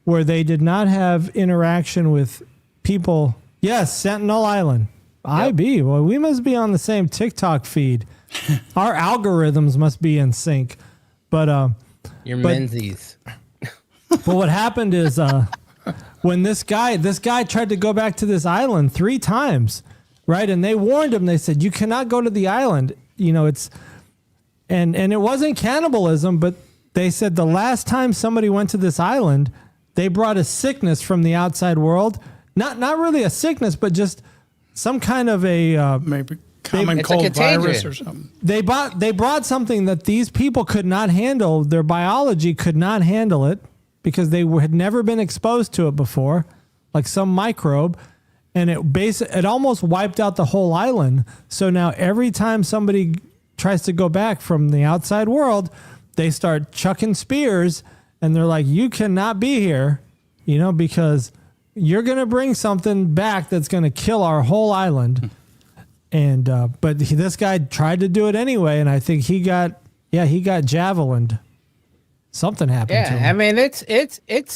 where they did not have interaction with people. Yes, Sentinel Island. Yep. IB. Well, we must be on the same TikTok feed. Our algorithms must be in sync. But Menzies. But what happened is when this guy tried to go back to this island 3 times, right? And they warned him. They said, you cannot go to the island. You know, it's and it wasn't cannibalism, but they said the last time somebody went to this island, they brought a sickness from the outside world. Not really a sickness, but just some kind of a maybe common cold virus or something. They brought something that these people could not handle. Their biology could not handle it because they had never been exposed to it before, like some microbe. And it almost wiped out the whole island. So now every time somebody tries to go back from the outside world, they start chucking spears, and they're like, you cannot be here, you know, because you're going to bring something back that's going to kill our whole island. And but this guy tried to do it anyway, and I think he got javelined. Something happened to him. I mean, it's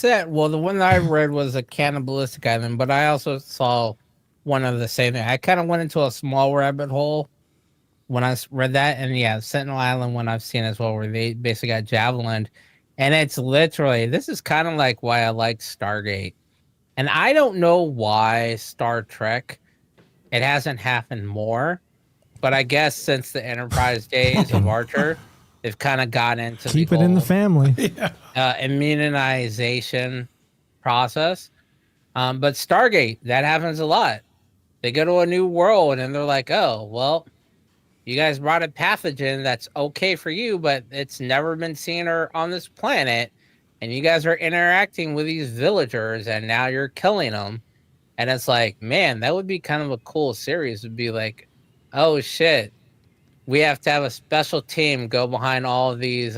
that. Well, the one that I read was a cannibalistic island, but I also saw one of the same thing. I kind of went into a small rabbit hole when I read that, and yeah, Sentinel Island one I've seen as well, where they basically got javelined, and it's literally, this is kind of like why I like Stargate, and I don't know why Star Trek it hasn't happened more, but I guess since the Enterprise days of Archer. They've kind of got into keep it in the family immunization process. But Stargate, that happens a lot. They go to a new world and they're like, oh, well, you guys brought a pathogen that's okay for you, but it's never been seen or on this planet. And you guys are interacting with these villagers and now you're killing them. And it's like, man, that would be kind of a cool series. It'd be like, oh, shit. We have to have a special team go behind all of these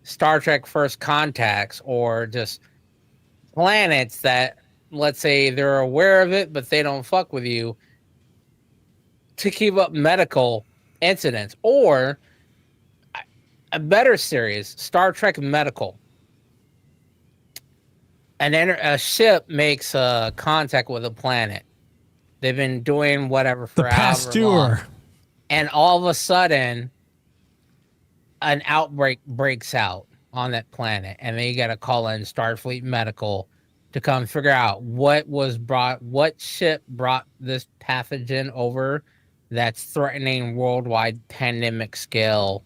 Star Trek First Contacts or just planets that, let's say, they're aware of it, but they don't fuck with you to keep up medical incidents. Or a better series, Star Trek Medical. A ship makes contact with a planet. They've been doing whatever for the Pasteur. And all of a sudden, an outbreak breaks out on that planet, and then you got to call in Starfleet Medical to come figure out what ship brought this pathogen over that's threatening worldwide pandemic scale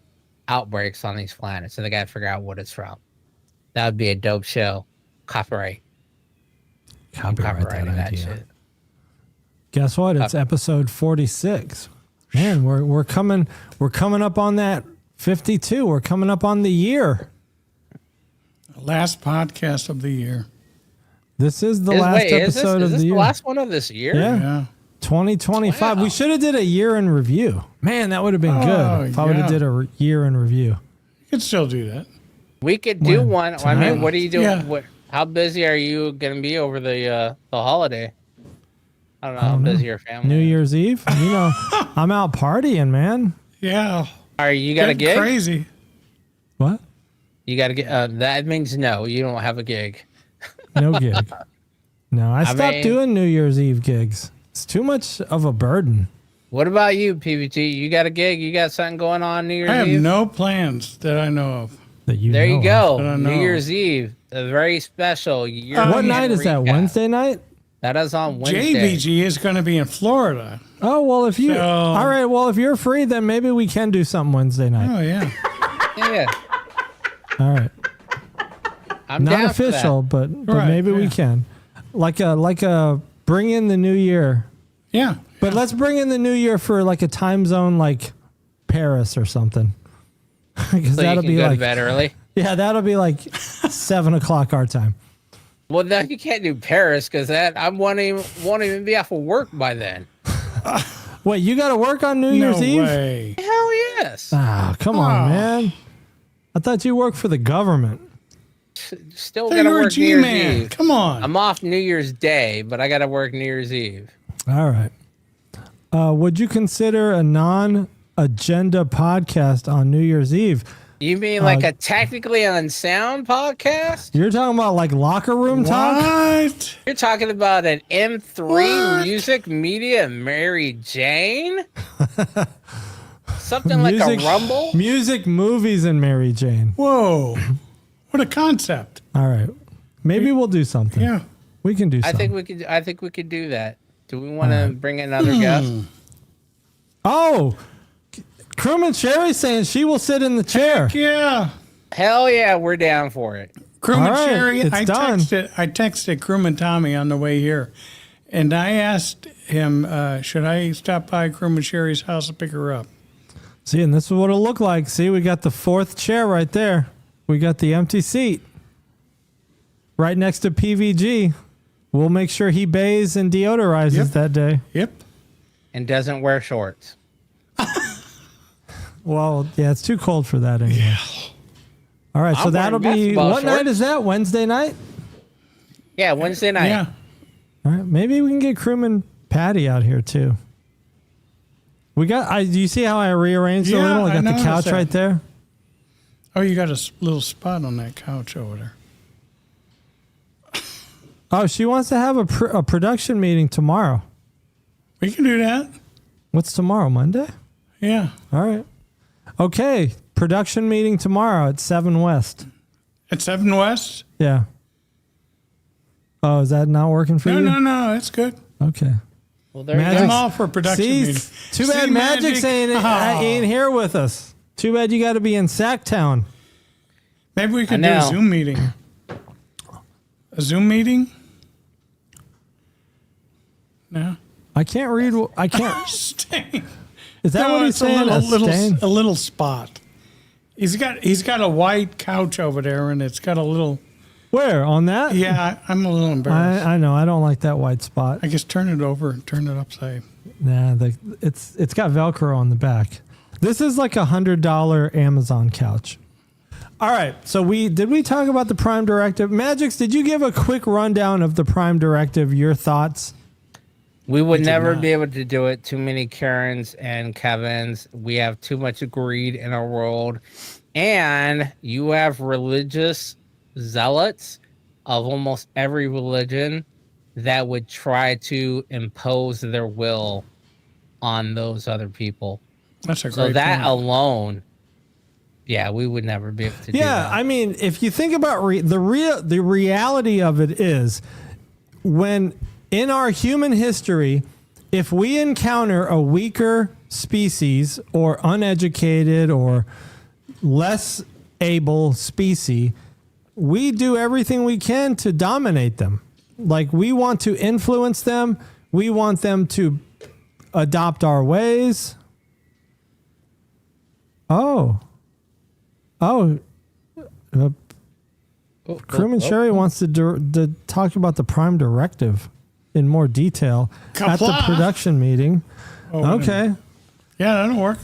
outbreaks on these planets. And they got to figure out what it's from. That would be a dope show. Copyright that shit. Guess what? It's episode 46. Man, we're coming up on that 52. We're coming up on the year. Last podcast of the year. This is the last episode of the year. Is this the last one of this year? Yeah. 2025. Wow. We should have did a year in review. Man, that would have been good if I would have did a year in review. You could still do that. We could do one. Tonight? I mean, what are you doing? Yeah. How busy are you going to be over the holiday? I don't know how busy your family New Year's Eve? You know, I'm out partying, man. Yeah. Are you got a gig? Crazy. What? You got to get, that means no, you don't have a gig. No gig. No, I stopped doing New Year's Eve gigs. It's too much of a burden. What about you, PVG? You got a gig? You got something going on New Year's Eve? I have no plans that I know of. There you go. New Year's Eve. A very special year. What night is that? Wednesday night? That is on Wednesday. JVG is going to be in Florida. Oh, well, if you... all right, well, if you're free, then maybe we can do something Wednesday night. Oh, yeah. Yeah. All right. I'm not official, but maybe we can. Like a bring in the new year. Yeah. But let's bring in the new year for like a time zone like Paris or something. Because so that'll be go like to bed early. Yeah, that'll be like 7 o'clock our time. Well, no, you can't do Paris because that I won't even be off of work by then. Wait, you got to work on New Year's Eve? No way. Hell yes. Ah, come on, man. I thought you worked for the government. Still Hey, gotta you're a work New Year's G-man. Eve. Come on. I'm off New Year's Day, but I gotta work New Year's Eve. All right. Would you consider a non-agenda podcast on New Year's Eve? You mean like a technically unsound podcast? You're talking about like locker room talk? What? You're talking about an M3 What? Music Media Mary Jane? Something like a Rumble? Music, movies, and Mary Jane. Whoa. What a concept. All right. Maybe we'll do something. Yeah. We can do I something. think we could do that. Do we want to bring another guest? Oh, Crewman Sherry's saying she will sit in the chair. Yeah. Hell yeah, we're down for it. Crewman All right, Sherry, it's done. I texted Crewman Tommy on the way here, and I asked him, should I stop by Crewman Sherry's house to pick her up? See, and this is what it'll look like. See, we got the fourth chair right there. We got the empty seat right next to PVG. We'll make sure he bathes and deodorizes that day. Yep. And doesn't wear shorts. Well, yeah, it's too cold for that anyway. Yeah. All right, so I'm that'll wearing be, basketball what night shorts. is that? Wednesday night? Yeah, Wednesday night. Yeah. All right, maybe we can get Crewman Patty out here too. We got, do you see how I rearranged a Yeah, little? I I got the noticed couch that. right there. Oh, you got a little spot on that couch over there. Oh, she wants to have a production meeting tomorrow. We can do that. What's tomorrow, Monday? Yeah. All right. Okay, production meeting tomorrow at 7 West. At 7 West? Yeah. Oh, is that not working for you? No, it's good. Okay. Well, there Magic- you I'm go. all for production See, meeting. too bad See, Magic's ain't here with us. Too bad you got to be in Sacktown. Maybe we could I do a know. Zoom meeting. A Zoom meeting? No. I can't read. I can't. Stain. Is that No, what he's it's saying? A stain? little spot. He's got a white couch over there, and it's got a little. Where on that? Yeah, I'm a little embarrassed. I know. I don't like that white spot. I guess turn it over and turn it upside. Nah, it's got Velcro on the back. This is like $100 Amazon couch. All right, so did we talk about the Prime Directive? Magix, did you give a quick rundown of the Prime Directive? Your thoughts? We would never be able to do it. Too many Karens and Kevins. We have too much greed in our world. And you have religious zealots of almost every religion that would try to impose their will on those other people. That's a great So that point. alone, yeah, we would never be able to do that. I mean, if you think about the reality of it is when in our human history, if we encounter a weaker species or uneducated or less able species, we do everything we can to dominate them. Like we want to influence them. We want them to adopt our ways. Crewman Sherry wants to talk about the Prime Directive in more detail at the Kapla. production meeting. Okay. Yeah, that'll work.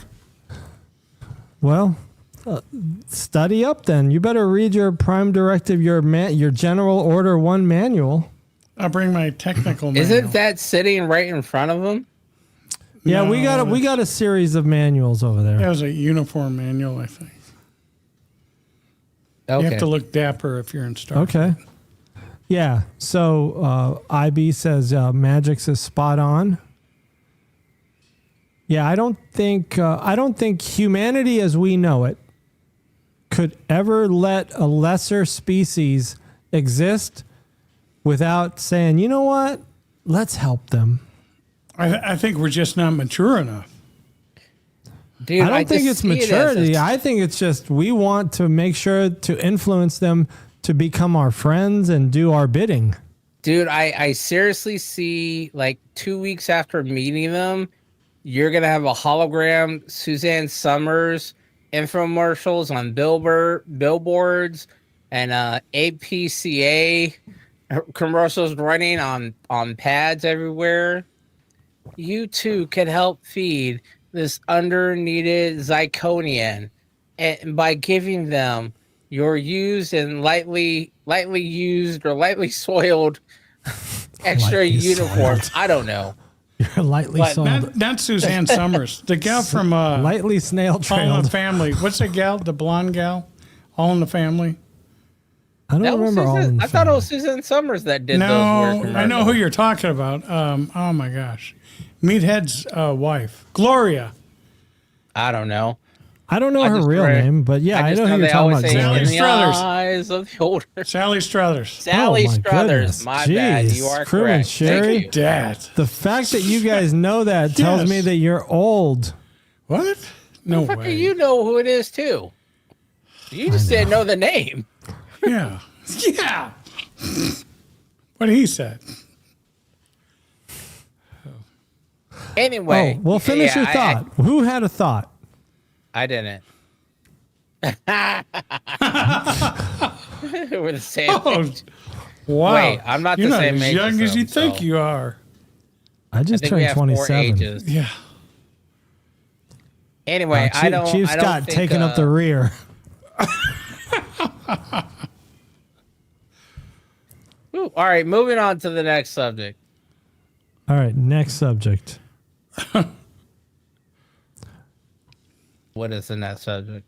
Well, study up then. You better read your Prime Directive, your General Order 1 manual. I'll bring my technical manual. Isn't that sitting right in front of them? Yeah, No, we got a series of manuals over there. That was a uniform manual, I think. Okay. You have to look dapper if you're in Star Trek. Okay. Yeah. So IB says Magix is spot on. Yeah, I don't think humanity as we know it could ever let a lesser species exist without saying, you know what? Let's help them. I think we're just not mature enough. Dude, I don't think just it's see it as maturity. a- I think it's just we want to make sure to influence them to become our friends and do our bidding. Dude, I seriously see like 2 weeks after meeting them, you're gonna have a hologram Suzanne Summers infomercials on billboards and APCA commercials running on pads everywhere. You too can help feed this under-needed zirconian, and by giving them your used and lightly used or lightly soiled extra Lightly uniforms. soiled. I don't know. You're lightly But soiled. Not Suzanne Summers. The gal from Lightly snail All in trailed. the Family. What's the gal? The blonde gal? All in the Family? I don't That was remember all. Susan, I thought it was Susan Summers that did those No, weird I know who commercials. you're talking about. Oh my gosh. Meathead's wife. Gloria. I don't know. I don't know I her just real read- name, but yeah, I just know who you're they talking always about. say, Sally in the Struthers. eyes of the older. Sally Struthers. Sally Oh, my Struthers. goodness. My bad. Jeez. You are Crewman correct. Sherry. Thank you. Dad. The fact that you guys know that tells Yes. me that you're old. What? No Fucker, way. you know who it is too. You just didn't know the name. Yeah. Yeah. What he said. Anyway. Oh, well, finish yeah, your thought. Who had a thought? I didn't. We're the same. Oh, age. wow. Wait, I'm not You're the not same as age young as as you them, think so- you are. I I just think we turned have 4 27. ages. Yeah. Anyway, I don't. Chief I don't Scott think, taking up the rear. Ooh, all right, moving on to the next subject. All right, next subject. What is the next subject?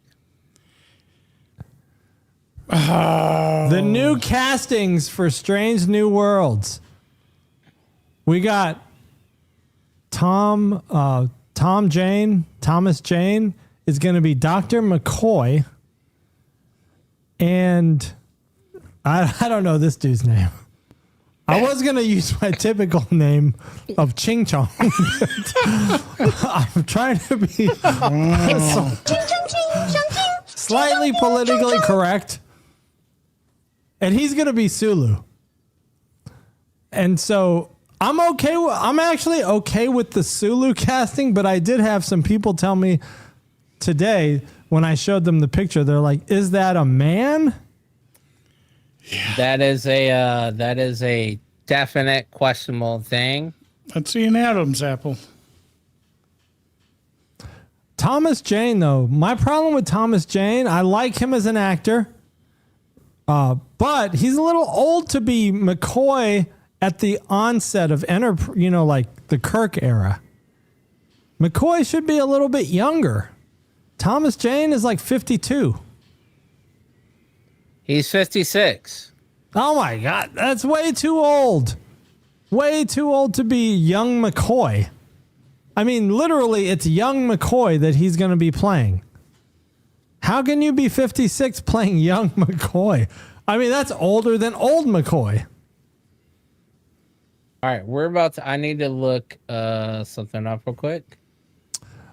The new castings for Strange New Worlds. We got Thomas Jane is going to be Dr. McCoy. And I don't know this dude's name. I was going to use my typical name of Ching Chong. I'm trying to be slightly politically correct. And he's going to be Sulu. And so I'm actually okay with the Sulu casting, but I did have some people tell me today when I showed them the picture, they're like, "Is that a man?" That is a definite questionable thing. Let's see an Adam's apple. Thomas Jane, though, my problem with Thomas Jane, I like him as an actor, but he's a little old to be McCoy at the onset of like the Kirk era. McCoy should be a little bit younger. Thomas Jane is like 52. He's 56. Oh my God, that's way too old. Way too old to be young McCoy. I mean, literally, it's young McCoy that he's going to be playing. How can you be 56 playing young McCoy? I mean, that's older than old McCoy. All right, I need to look something up real quick.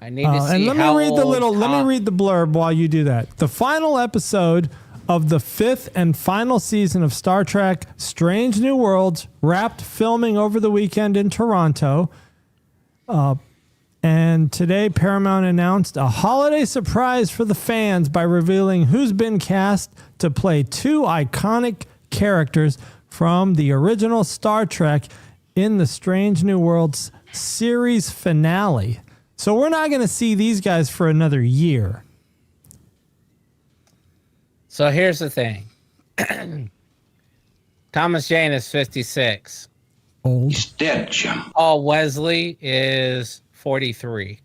I need to see And let me how read old let me read the blurb while you do that. The final episode of the 5th and final season of Star Trek Strange New Worlds wrapped filming over the weekend in Toronto. And today Paramount announced a holiday surprise for the fans by revealing who's been cast to play 2 iconic characters from the original Star Trek in the Strange New Worlds series finale. So we're not going to see these guys for another year. So here's the thing. Thomas Jane is 56. Old. He's dead, Jim. Paul Wesley is 43.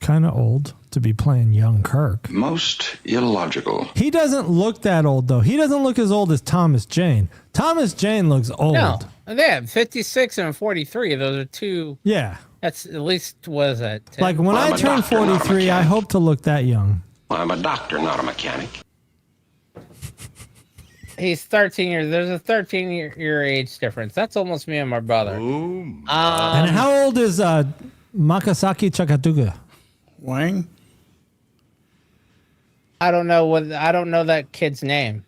Kind of old to be playing young Kirk. Most illogical. He doesn't look that old, though. He doesn't look as old as Thomas Jane. Thomas Jane looks old. No, yeah, 56 and 43. Those are two. Yeah. That's at least, what is that? 10? Like when Well, I'm I a turn doctor, not a 43, I mechanic. hope to look that young. I'm a doctor, not a mechanic. He's 13 years. There's a 13-year age difference. That's almost me and my brother. And how old is Makasaki Chakatuga? Wang? I don't know that kid's name.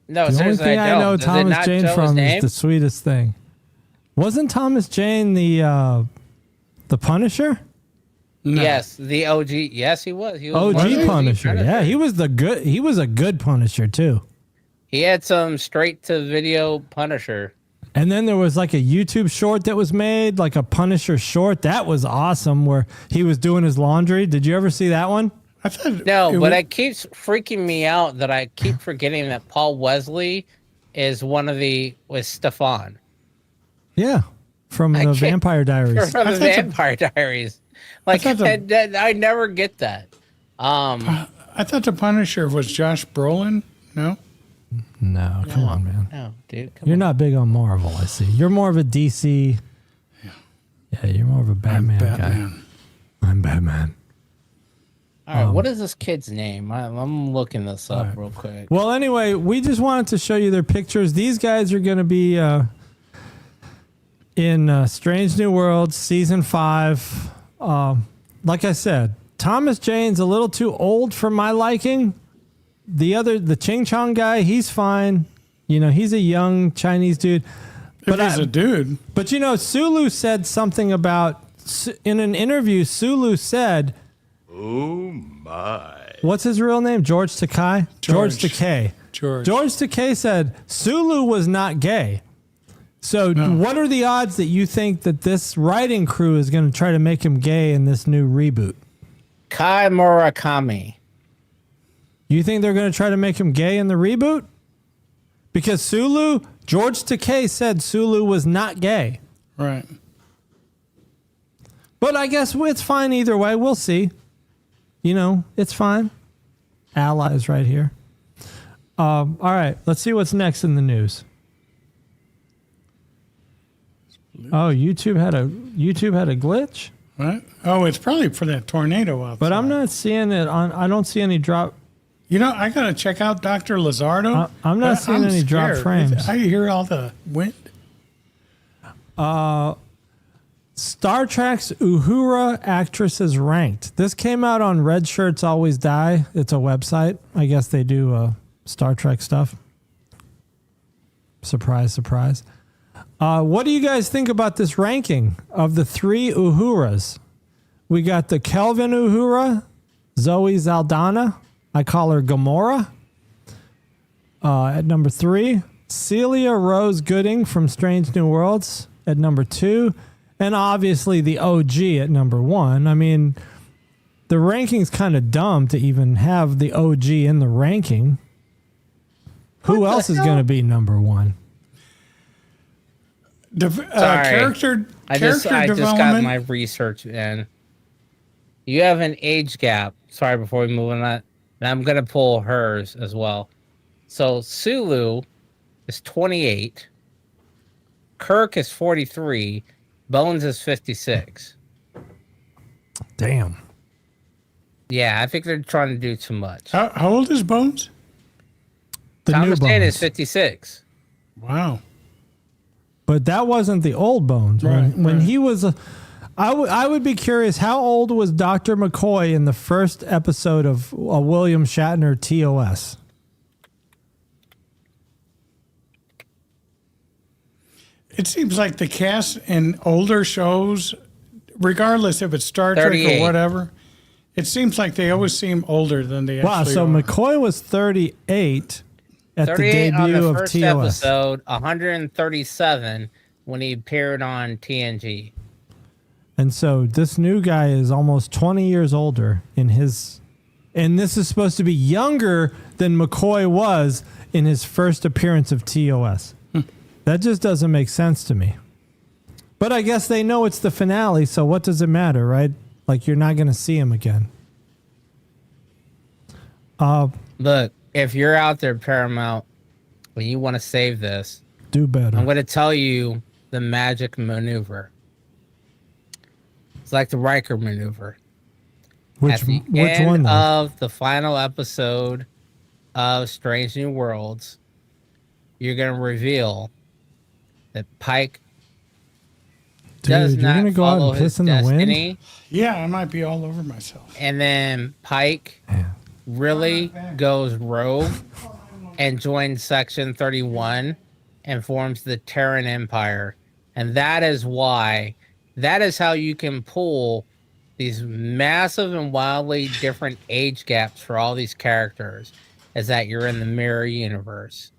No, The only seriously, thing I I don't. know Does it Thomas not Jane show his from is name? the sweetest thing. Wasn't Thomas Jane the Punisher? No. Yes, the OG. Yes, he was. He was one of OG the Punisher. Yeah, he was a good Punisher too. He had some straight to video Punisher. And then there was like a YouTube short that was made, like a Punisher short. That was awesome, where he was doing his laundry. Did you ever see that one? I thought No, but it keeps freaking me out that I keep forgetting that Paul Wesley is was Stefan. Yeah, from the Vampire Diaries. From the Vampire Diaries. Like, I never get that. I thought the Punisher was Josh Brolin. No? No, come on, man. No, dude. You're not big on Marvel, I see. You're more of a DC. Yeah, you're more of a Batman, guy. I'm Batman. All right, what is this kid's name? I'm looking this up real quick. Well, anyway, we just wanted to show you their pictures. These guys are going to be in Strange New Worlds Season 5. Like I said, Thomas Jane's a little too old for my liking. The Ching Chong guy, he's fine. You know, he's a young Chinese dude. But he's a dude. But, you know, Sulu said something about, in an interview, Sulu said, Oh, my. what's his real name? George Takei? George Takei. George Takei said Sulu was not gay. So what are the odds that you think that this writing crew is going to try to make him gay in this new reboot? Kai Murakami. You think they're going to try to make him gay in the reboot? Because George Takei said Sulu was not gay. Right. But I guess it's fine either way. We'll see. You know, it's fine. Allies right here. All right, let's see what's next in the news. Oh, YouTube had a glitch? What? Oh, it's probably for that tornado outside. But I'm not seeing it on. I don't see any drop. You know, I gotta check out Dr. Lizardo. I'm not seeing any drop frames. I hear all the wind. Star Trek's Uhura actresses ranked. This came out on Red Shirts Always Die. It's a website. I guess they do Star Trek stuff. Surprise, surprise. What do you guys think about this ranking of the 3 Uhuras? We got the Kelvin Uhura, Zoe Saldana. I call her Gamora. At number 3, Celia Rose Gooding from Strange New Worlds at number 2. And obviously the OG at number 1. I mean, the ranking's kind of dumb to even have the OG in the ranking. Who else is going to be number 1? Character I just got development. my research in. You have an age gap. Sorry, before we move on that. And I'm going to pull hers as well. So Sulu is 28. Kirk is 43. Bones is 56. Damn. Yeah, I think they're trying to do too much. How old is Bones? Thomas Jane is 56. Wow. But that wasn't the old Bones. When he was... I would be curious, how old was Dr. McCoy in the first episode of William Shatner TOS? It seems like the cast in older shows, regardless if it's Star 38. Trek or whatever, it seems like they always seem older than they actually so are. McCoy was 38 at the 38 on debut the of first TOS. episode, 137 when he appeared on TNG. And so this new guy is almost 20 years older in his... And this is supposed to be younger than McCoy was in his first appearance of TOS. That just doesn't make sense to me. But I guess they know it's the finale, so what does it matter, right? Like, you're not going to see him again. Look, if you're out there, Paramount, when you want to save this, do better. I'm going to tell you the magic maneuver. It's like the Riker maneuver. Which one? Though? Of the final episode of Strange New Worlds, you're going to reveal that Pike does not gonna go follow out and his piss in the wind? destiny. Yeah, I might be all over myself. And then Pike really goes rogue and joins Section 31 and forms the Terran Empire. And that is how you can pull these massive and wildly different age gaps for all these characters, is that you're in the mirror universe.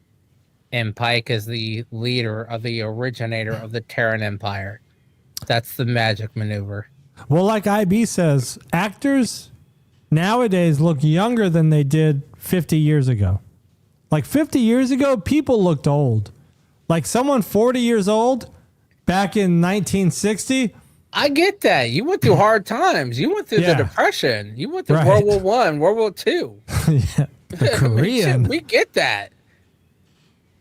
and Pike is the leader of the originator of the Terran Empire. That's the magic maneuver. Well, like IB says, actors nowadays look younger than they did 50 years ago. Like 50 years ago, people looked old. Like someone 40 years old back in 1960. I get that. You went through hard times. You went through the Depression. You went through Right. World War I, World War II. Yeah, the Korean. We get that.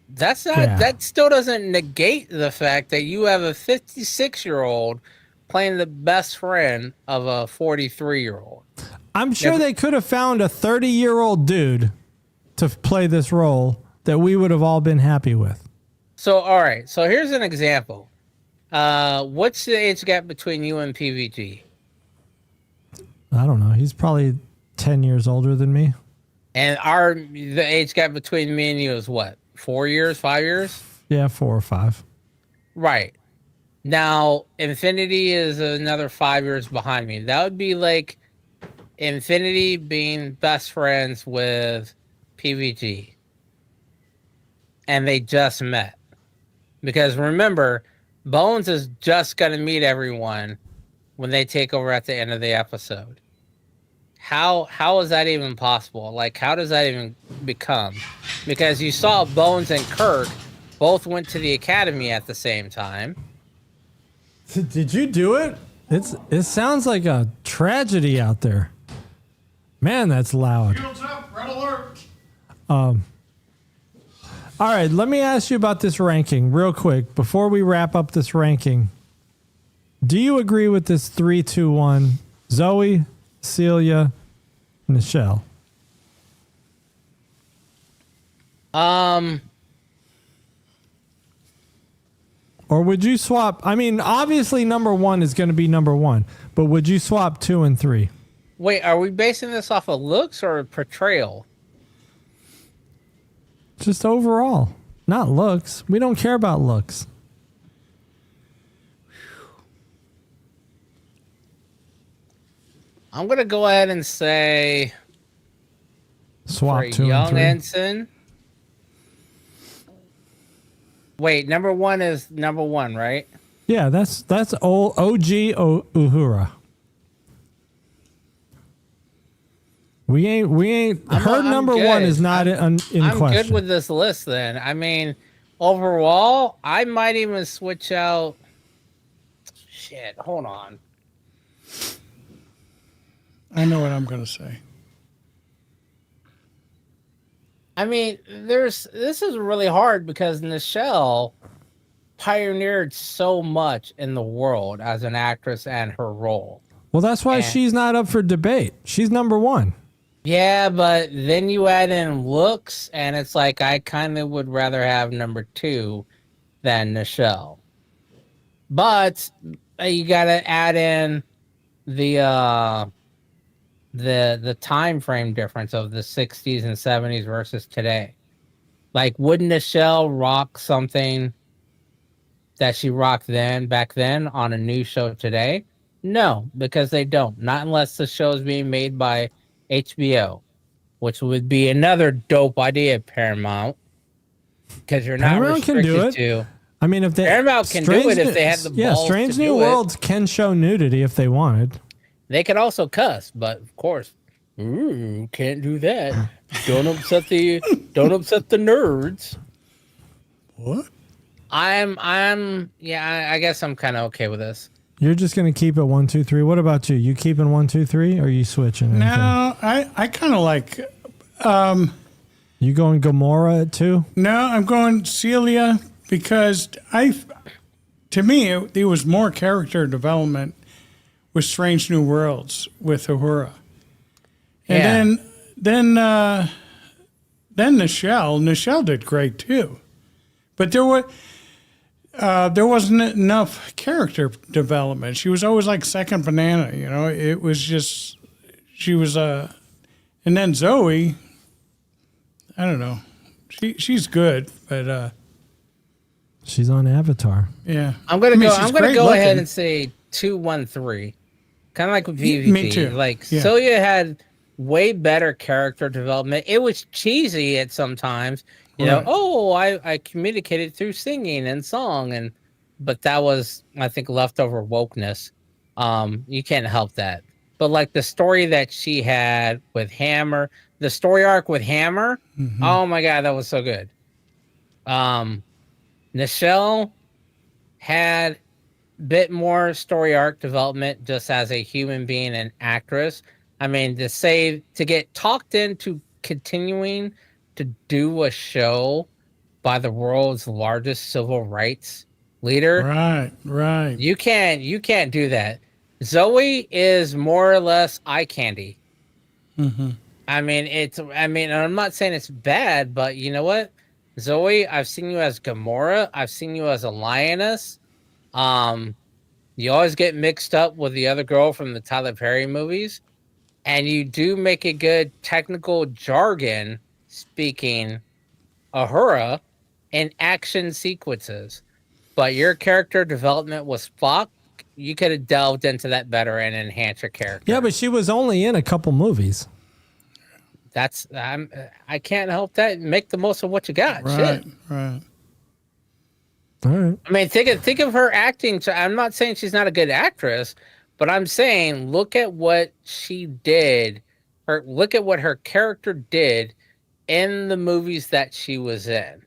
That's not. That still doesn't negate the fact that you have a 56-year-old playing the best friend of a 43-year-old. I'm sure they could have found a 30-year-old dude to play this role that we would have all been happy with. So, all right. So here's an example. What's the age gap between you and PVG? I don't know. He's probably 10 years older than me. And the age gap between me and you is what? 4 years, 5 years? Yeah, 4 or 5. Right. Now, Infinity is another 5 years behind me. That would be like Infinity being best friends with PVG. And they just met. Because remember, Bones is just going to meet everyone when they take over at the end of the episode. How is that even possible? Like, how does that even become? Because you saw Bones and Kirk both went to the academy at the same time. Did you do it? It sounds like a tragedy out there. Man, that's loud. Shields up, red alert. All right, let me ask you about this ranking real quick before we wrap up this ranking. Do you agree with this 3-2-1? Zoe, Celia, Nichelle. Or would you swap? I mean, obviously number 1 is going to be number 1, but would you swap 2 and 3? Wait, are we basing this off of looks or portrayal? Just overall, not looks. We don't care about looks. I'm going to go ahead and say Swap for 2 and young 3. ensign. Wait, number 1 is number 1, right? Yeah, that's old OG Uhura. We ain't. Her number 1 is not in question. I'm good with this list then. I mean, overall, I might even switch out. Shit, hold on. I know what I'm going to say. I mean, this is really hard because Nichelle pioneered so much in the world as an actress and her role. Well, that's why she's not up for debate. She's number 1. Yeah, but then you add in looks, and it's like I kind of would rather have number 2 than Nichelle. But you got to add in the time frame difference of the 60s and 70s versus today. Like, would Nichelle rock something that she rocked back then on a new show today? No, because they don't. Not unless the show is being made by HBO, which would be another dope idea, Paramount, because you're not Paramount can do it. to. I mean, if they Paramount can do it if they had the balls Strange to New do Worlds can show nudity if they wanted. They could also cuss, but of course, can't do that. Don't upset the nerds. What? I guess I'm kind of okay with this. You're just gonna keep it 1, 2, 3. What about you? You keeping 1, 2, 3, or are you switching? No, I kind of like. You going Gamora at 2? No, I'm going Celia because to me, it was more character development with Strange New Worlds with Uhura, and then Nichelle did great too, but there wasn't enough character development. She was always like second banana, you know. It was just she was and then Zoe, I don't know, she's good, but she's on Avatar. yeah, I'm gonna go looking. ahead and say 2, 1, 3. Kind of like with VVT. Me too. Like, Yeah. Celia had way better character development. It was cheesy at sometimes. You know, oh, I communicated through singing and song, but that was, I think, leftover wokeness. You can't help that. But like the story that she had with Hammer, the story arc with Hammer, oh my God, that was so good. Nichelle had a bit more story arc development just as a human being and actress. I mean, to get talked into continuing to do a show by the world's largest civil rights leader. Right. You can't do that. Zoe is more or less eye candy. I mean, I'm not saying it's bad, but you know what? Zoe, I've seen you as Gamora. I've seen you as a lioness. You always get mixed up with the other girl from the Tyler Perry movies. And you do make a good technical jargon speaking Ahura in action sequences. But your character development was Spock. You could have delved into that better and enhanced your character. Yeah, but she was only in a couple movies. I can't help that. Make the most of what you got. Right. All right. I mean, think of her acting. So I'm not saying she's not a good actress, but I'm saying look at what she did. Look at what her character did in the movies that she was in.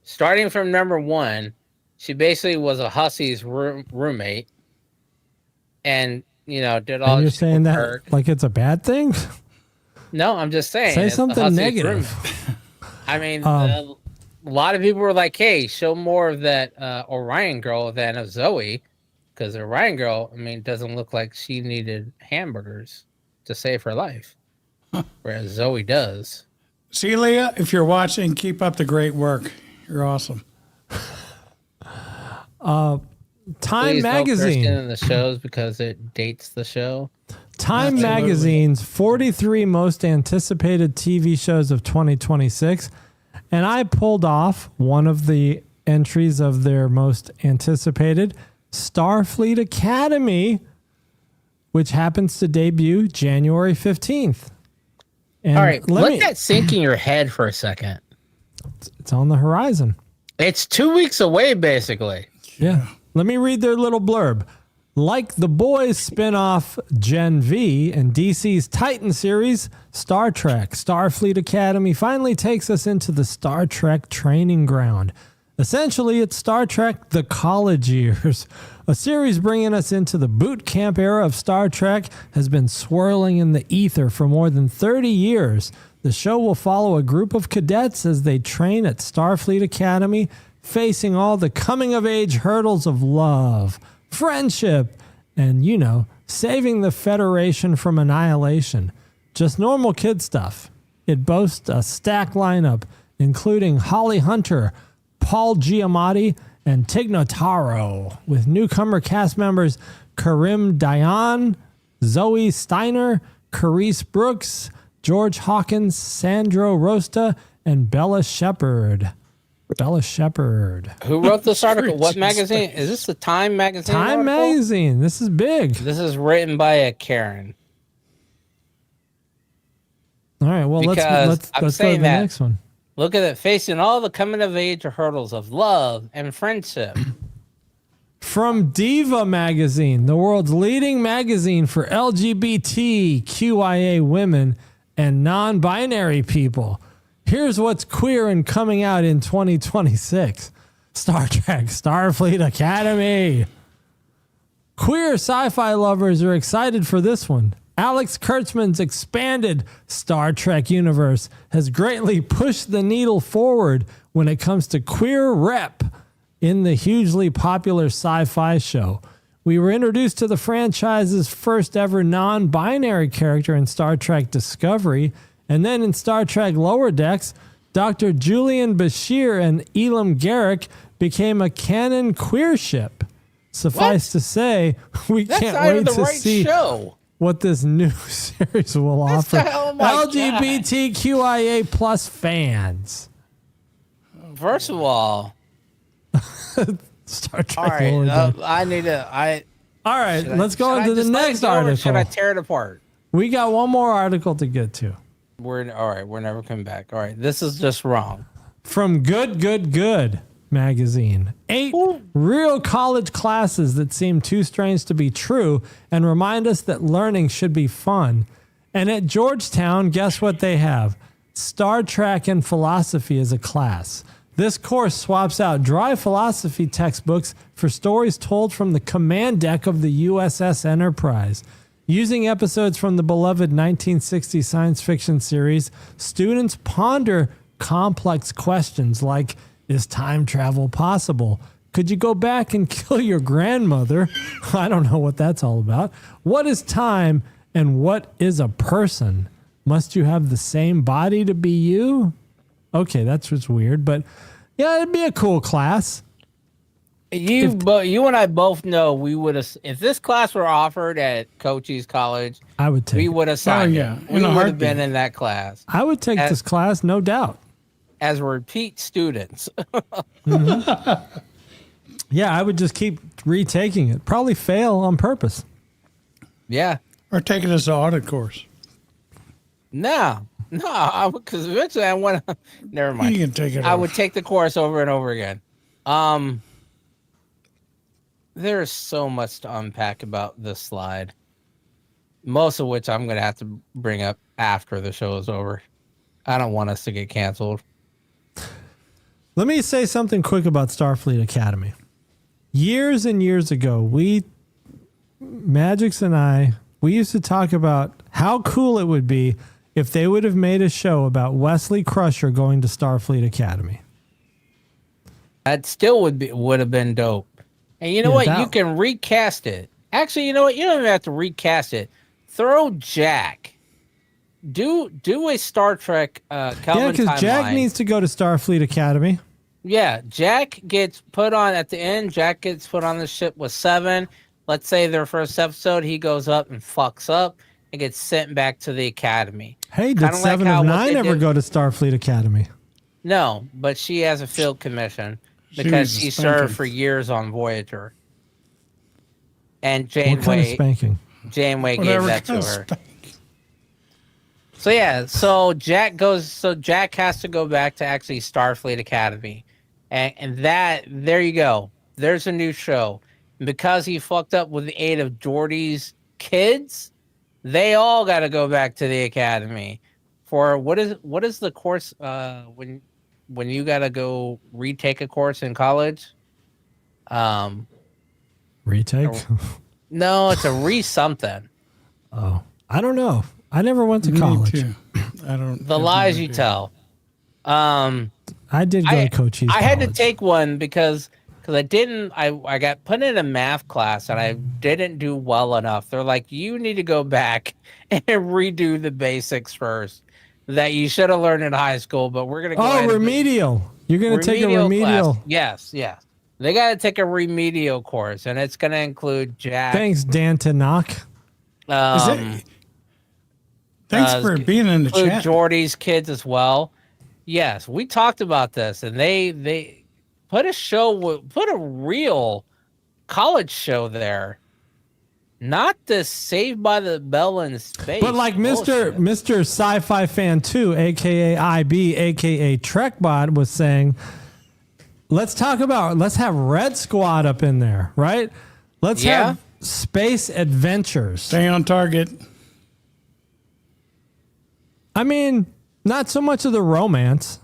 Starting from number 1, she basically was a hussy's roommate, and did all. And you're saying that like it's a bad thing? No, I'm just saying. Say something negative. I mean, a lot of people were like, "Hey, show more of that Orion girl than of Zoe," because the Orion girl, I mean, doesn't look like she needed hamburgers to save her life, whereas Zoe does. Celia, if you're watching, keep up the great work. You're awesome. Time Please Magazine. Don't in the shows because it dates the show. Time Magazine's 43 most anticipated TV shows of 2026. And I pulled off one of the entries of their most anticipated, Starfleet Academy, which happens to debut January 15th. And all right, let that sink in your head for a second. It's on the horizon. It's 2 weeks away, basically. Yeah. Let me read their little blurb. Like The Boys spinoff Gen V and DC's Titan series, Star Trek Starfleet Academy finally takes us into the Star Trek training ground. Essentially, it's Star Trek The College Years. A series bringing us into the boot camp era of Star Trek has been swirling in the ether for more than 30 years. The show will follow a group of cadets as they train at Starfleet Academy, facing all the coming-of-age hurdles of love, friendship, and, saving the Federation from annihilation. Just normal kid stuff. It boasts a stacked lineup, including Holly Hunter, Paul Giamatti, and Tig Notaro, with newcomer cast members Karim Dayan, Zoe Steiner, Carice Brooks, George Hawkins, Sandro Rosta, and Bella Shepherd. Who wrote this article? What magazine? Is this the Time Magazine? Time article? Magazine. This is big. This is written by a Karen. All right, well, let's go to the next one. Look at it, facing all the coming-of-age hurdles of love and friendship. From Diva Magazine, the world's leading magazine for LGBTQIA women and non-binary people. Here's what's queer and coming out in 2026. Star Trek Starfleet Academy. Queer sci-fi lovers are excited for this one. Alex Kurtzman's expanded Star Trek universe has greatly pushed the needle forward when it comes to queer rep in the hugely popular sci-fi show. We were introduced to the franchise's first ever non-binary character in Star Trek Discovery, and then in Star Trek Lower Decks, Dr. Julian Bashir and Elam Garrick became a canon queer ship. Suffice to say, we can't wait to see what this new series will offer LGBTQIA plus fans. First of all, Star Trek. All right, all right, let's go on to the next article. Should I tear it apart? We got one more article to get to. We're all right. We're never coming back. All right. This is just wrong. From Good magazine. 8 real college classes that seem too strange to be true and remind us that learning should be fun. And at Georgetown, guess what they have? Star Trek and philosophy as a class. This course swaps out dry philosophy textbooks for stories told from the command deck of the USS Enterprise. Using episodes from the beloved 1960 science fiction series, students ponder complex questions like, is time travel possible? Could you go back and kill your grandmother? I don't know what that's all about. What is time and what is a person? Must you have the same body to be you? Okay, that's just weird, but yeah, it'd be a cool class. You and I both know we would have, if this class were offered at Cochise College, I would take we would have signed it. We would have been in that class. I would take this class, no doubt. As repeat students. Mm-hmm. Yeah, I would just keep retaking it. Probably fail on purpose. Yeah. Or take it as an audit course. No, because eventually I want to. Never mind. You can take it. I would take the course over and over again. There's so much to unpack about this slide. Most of which I'm going to have to bring up after the show is over. I don't want us to get canceled. Let me say something quick about Starfleet Academy. Years and years ago, Mgyx and I used to talk about how cool it would be if they would have made a show about Wesley Crusher going to Starfleet Academy. That still would have been dope. And you know what? You can recast it. Actually, you know what? You don't even have to recast it. Throw Jack. Do a Star Trek Kelvin timeline. Yeah, because Jack needs to go to Starfleet Academy. Yeah, Jack gets put on at the end. Jack gets put on the ship with 7. Let's say their first episode, he goes up and fucks up and gets sent back to the academy. Hey, did 7 of 9 ever go to Starfleet Academy? No, but she has a field commission because she served for years on Voyager. And Janeway gave that to her. So yeah, so Jack has to go back to actually Starfleet Academy. And that, there you go. There's a new show. And because he fucked up with the 8 of Geordi's kids, they all got to go back to the academy for what is the course when you got to go retake a course in college? Retake? No, it's a something. Oh, I don't know. I never went to college. I don't. The lies you tell. I did go to Cochise I had to College. take one because I didn't. I got put in a math class and I didn't do well enough. They're like, you need to go back and redo the basics first that you should have learned in high school. But we're gonna go. Oh, remedial! You're gonna take a remedial. Class. Yes. They got to take a remedial course, and it's gonna include Jack. Thanks, Dan Tannock. Thanks for being in the chat. Geordi's kids as well. Yes, we talked about this, and they put a real college show there, not this Saved by the Bell in space. But like Mr. Sci-Fi Fan 2, aka IB, aka Trekbot, was saying, let's have Red Squad up in there, right? Let's have space adventures. Stay on target. I mean, not so much of the romance.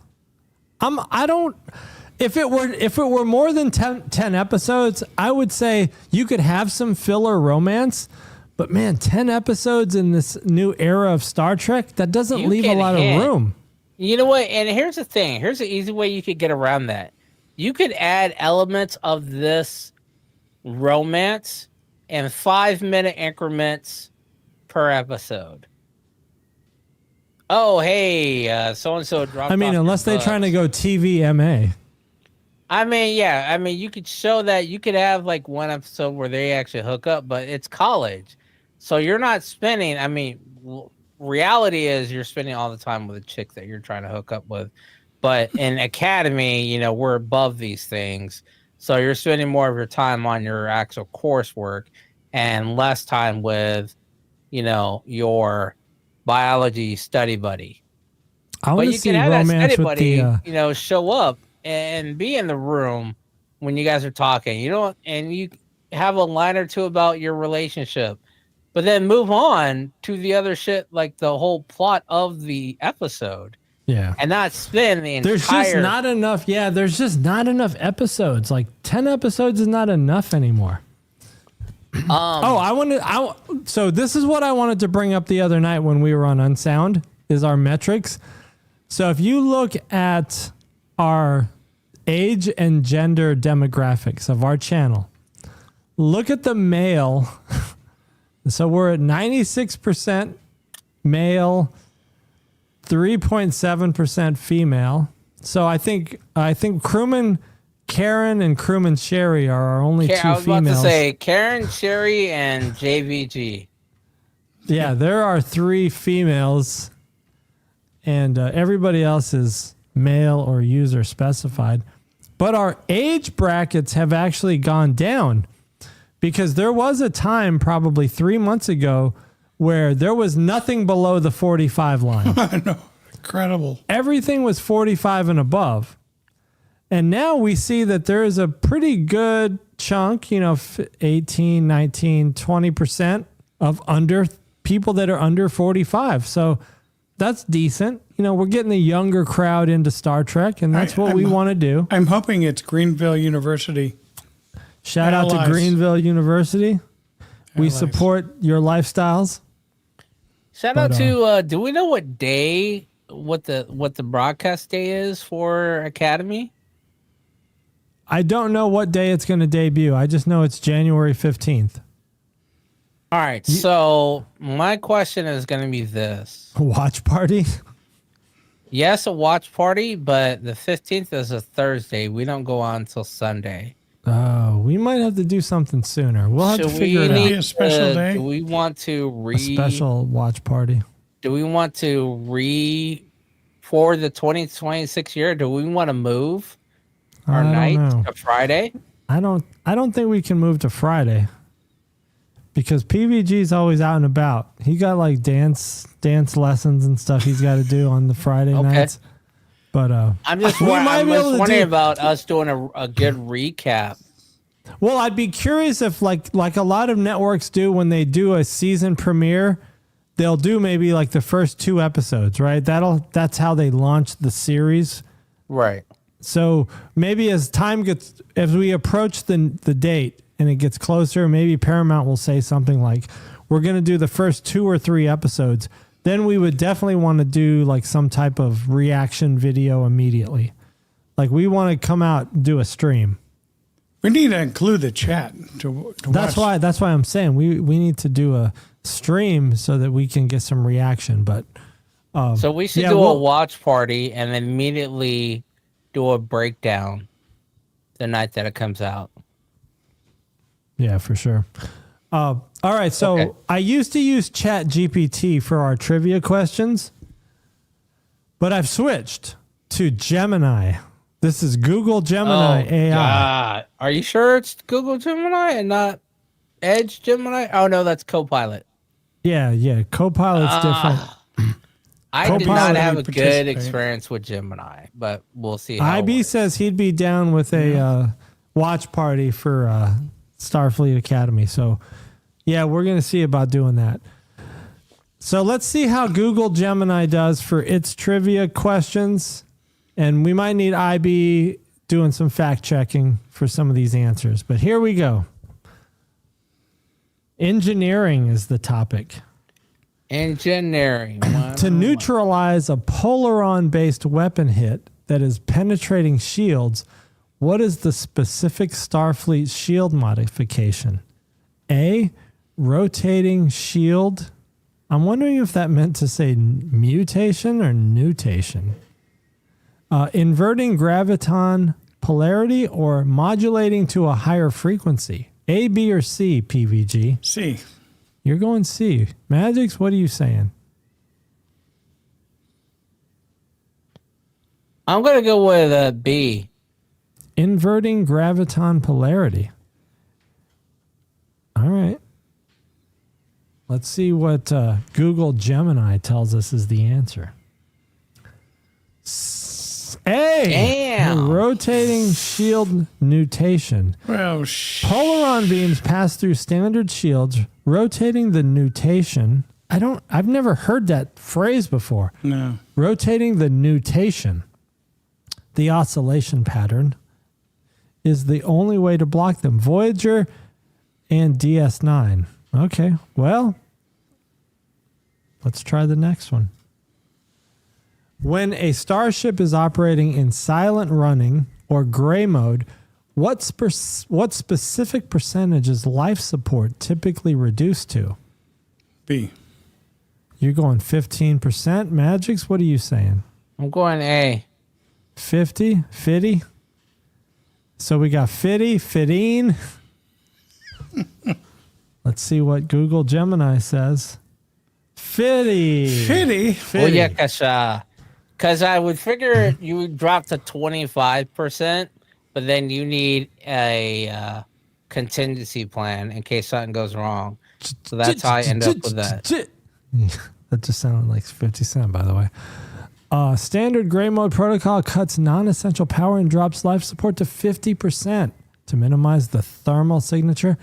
If it were more than 10 episodes, I would say you could have some filler romance. But man, 10 episodes in this new era of Star Trek, that doesn't leave a lot of room. You know what? And here's the thing. Here's an easy way you could get around that. You could add elements of this romance in 5-minute increments per episode. Oh, hey, so-and-so dropped off. I mean, unless they're trying to go TVMA. I mean, yeah. I mean, you could show that. You could have like one episode where they actually hook up, but it's college. So you're not spending, I mean, reality is you're spending all the time with a chick that you're trying to hook up with. But in academy, we're above these things. So you're spending more of your time on your actual coursework and less time with, your biology study buddy. I But want to you see can have that romance steady with buddy, the. show up and be in the room when you guys are talking. And you have a line or two about your relationship, but then move on to the other shit, like the whole plot of the episode, Yeah. and not spend the There's just entire. not enough. Yeah, there's just not enough episodes. Like 10 episodes is not enough anymore. So this is what I wanted to bring up the other night when we were on Unsound is our metrics. So if you look at our age and gender demographics of our channel, look at the male. So we're at 96% male, 3.7% female. So I think Crewman Karen and Crewman Sherry are our only two I was about females. to say Karen, Sherry, and JVG. Yeah, there are 3 females, and everybody else is male or user specified. But our age brackets have actually gone down because there was a time probably 3 months ago where there was nothing below the 45 line. I know. Incredible. Everything was 45 and above. And now we see that there is a pretty good chunk, 18, 19, 20% of people that are under 45. So that's decent. We're getting the younger crowd into Star Trek, and that's what we want to do. I'm hoping it's Greenville University. Shout out to Greenville University. We support your lifestyles. Shout out to. Do we know what day? What the broadcast day is for Academy? I don't know what day it's going to debut. I just know it's January 15th. All right. So my question is going to be this: Watch party? Yes, a watch party, but the 15th is a Thursday. We don't go on until Sunday. Oh, we might have to do something sooner. We'll have to figure it out. Be a special day. Do we want to A special watch party. Do we want to for the 2026 year? Do we want to move our night to Friday? I don't think we can move to Friday because PVG's always out and about. He got like dance lessons and stuff he's got to do on the Friday nights. But I'm just wondering about us doing a good recap. Well, I'd be curious if like a lot of networks do when they do a season premiere, they'll do maybe like the first 2 episodes, right? That's how they launch the series. Right. So maybe as we approach the date and it gets closer, maybe Paramount will say something like, we're going to do the first 2 or 3 episodes. Then we would definitely want to do like some type of reaction video immediately. Like we want to come out and do a stream. We need to include the chat to That's watch. why I'm saying we need to do a stream so that we can get some reaction. But so we should do a watch party and then immediately do a breakdown the night that it comes out. Yeah, for sure. All right, so I used to use Chat GPT for our trivia questions, but I've switched to Gemini. This is Google Gemini AI. God. Are you sure it's Google Gemini and not Edge Gemini? Oh, no, that's Copilot. Yeah. Copilot's different. I did not have a good experience with Gemini, but we'll see how IB says he'd be down with a watch party for Starfleet Academy. So, yeah, we're going to see about doing that. So let's see how Google Gemini does for its trivia questions. And we might need IB doing some fact checking for some of these answers. But here we go. Engineering is the topic. Engineering. To neutralize a Polaron-based weapon hit that is penetrating shields, what is the specific Starfleet shield modification? A, rotating shield. I'm wondering if that meant to say mutation or nutation. Inverting graviton polarity or modulating to a higher frequency. A, B, or C, PVG? C. You're going C. Mgyx, what are you saying? I'm going to go with B. Inverting graviton polarity. All right. Let's see what Google Gemini tells us is the answer. A. Damn. Rotating shield nutation. Well, Polaron beams pass through standard shields, rotating the nutation. I've never heard that phrase before. no. Rotating the nutation, the oscillation pattern, is the only way to block them. Voyager and DS9. Okay, well, let's try the next one. When a starship is operating in silent running or gray mode, what specific percentage is life support typically reduced to? B. You're going 15%. Mgyx, what are you saying? I'm going A. 50? Fitty? So we got Fitty, Fittine. Let's see what Google Gemini says. Fitty. Fitty? Well, yeah, because I would figure you would drop to 25%, but then you need a contingency plan in case something goes wrong. So that's how I end up with that. That just sounded like 50 Cent, by the way. Standard gray mode protocol cuts non-essential power and drops life support to 50% to minimize the thermal signature.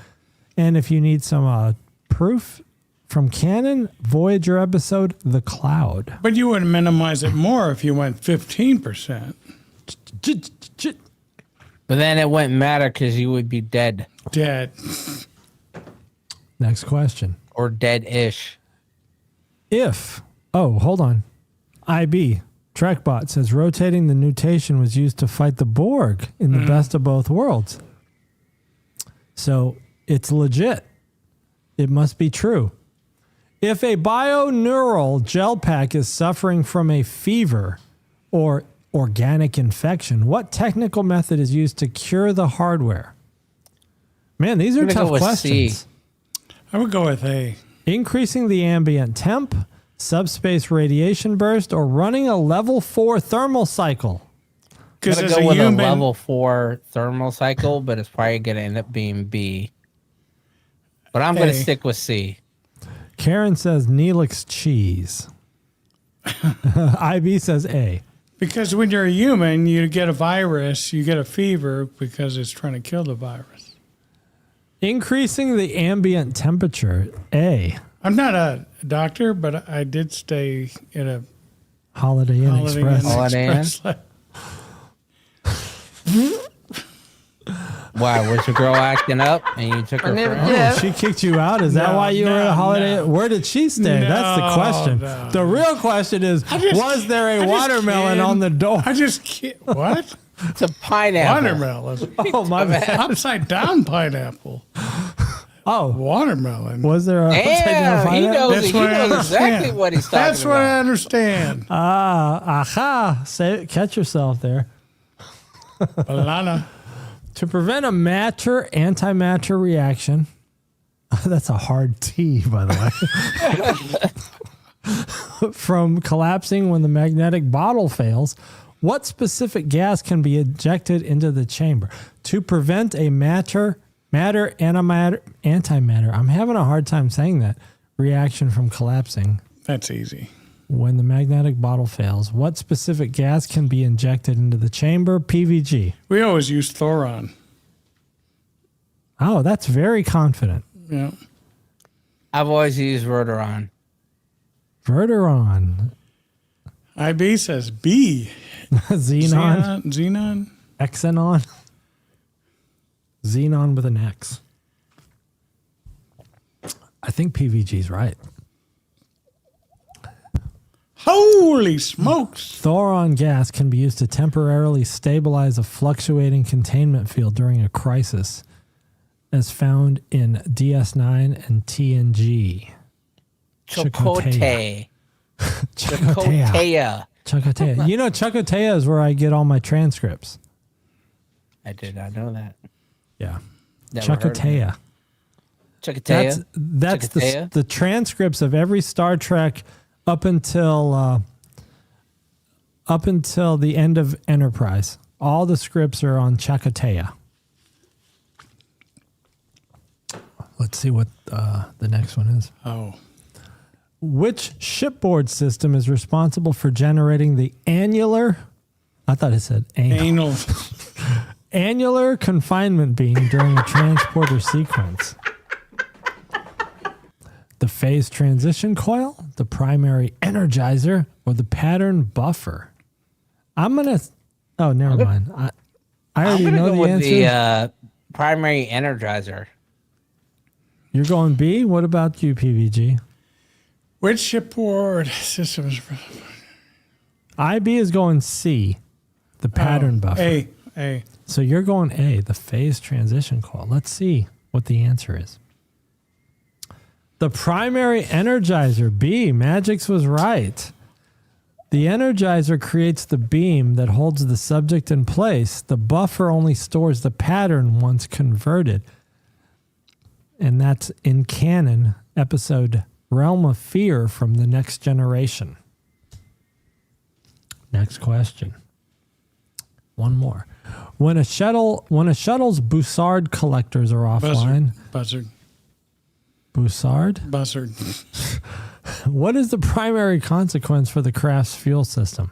And if you need some proof from canon, Voyager episode, The Cloud. But you would minimize it more if you went 15%. But then it wouldn't matter because you would be dead Dead. Next question. or dead-ish. Hold on. IB, TrekBot says rotating the nutation was used to fight the Borg in the best of both worlds. So it's legit. It must be true. If a bioneural gel pack is suffering from a fever or organic infection, what technical method is used to cure the hardware? Man, these are tough questions. C. I would go with A. Increasing the ambient temp, subspace radiation burst, or running a level 4 thermal cycle? Because I'm as gonna go a with human, a level 4 thermal cycle, but it's probably gonna end up being B. But I'm gonna A. stick with C. Karen says Neelix cheese. IB says A. because when you're a human, you get a virus, you get a fever because it's trying to kill the virus. Increasing the ambient temperature. A. I'm not a doctor, but I did stay in a Holiday Inn Holiday Express. Inn Holiday Inn? Express. Why, was your girl acting up and you took her friend? Oh, she kicked you out? Is that No, why you were at a Holiday no. Inn? Where did she stay? That's the question. No. The real question is, was there a watermelon on the door? I just can't. What? It's a pineapple. Watermelon. Oh, my bad. Upside down pineapple. Oh, Watermelon. was there a Damn, he knows, That's he what I knows exactly understand. what he's talking That's what I about. understand. Aha. Catch yourself there. Banana. To prevent a antimatter reaction, that's a hard T, by the way, from collapsing when the magnetic bottle fails, what specific gas can be injected into the chamber? To prevent a antimatter, I'm having a hard time saying that, reaction from collapsing. That's easy. When the magnetic bottle fails, what specific gas can be injected into the chamber? PVG. We always use Thoron. Oh, that's very confident. Yeah. I've always used Rotoron. Verteron. IB says B. Xenon. Xenon. Xenon. Xenon with an X. I think PVG's right. Holy smokes. Thoron gas can be used to temporarily stabilize a fluctuating containment field during a crisis, as found in DS9 and TNG. Chakotay. Chakotay. Chakotay. You know, Chakotay is where I get all my transcripts. I did not know that. Yeah. Never heard of it. Chakotay. Chakotaya? That's Chakotaya? the transcripts of every Star Trek up until the end of Enterprise. All the scripts are on Chakotay. Let's see what the next one is. Oh. Which shipboard system is responsible for generating the annular? I thought it said anal. Annular confinement beam during a transporter sequence. The phase transition coil, the primary energizer, or the pattern buffer? I'm gonna. Oh, never mind. I already know the answer. The primary energizer. You're going B. What about you, PVG? Which shipboard system is... IB is going C, the pattern buffer. A. So you're going A, the phase transition coil. Let's see what the answer is. The primary energizer, B. Mgyx was right. The energizer creates the beam that holds the subject in place. The buffer only stores the pattern once converted. And that's in canon, episode Realm of Fear from The Next Generation. Next question. One more. When a shuttle's Bussard collectors are offline. Buzzard. Bussard? Buzzard. What is the primary consequence for the craft's fuel system?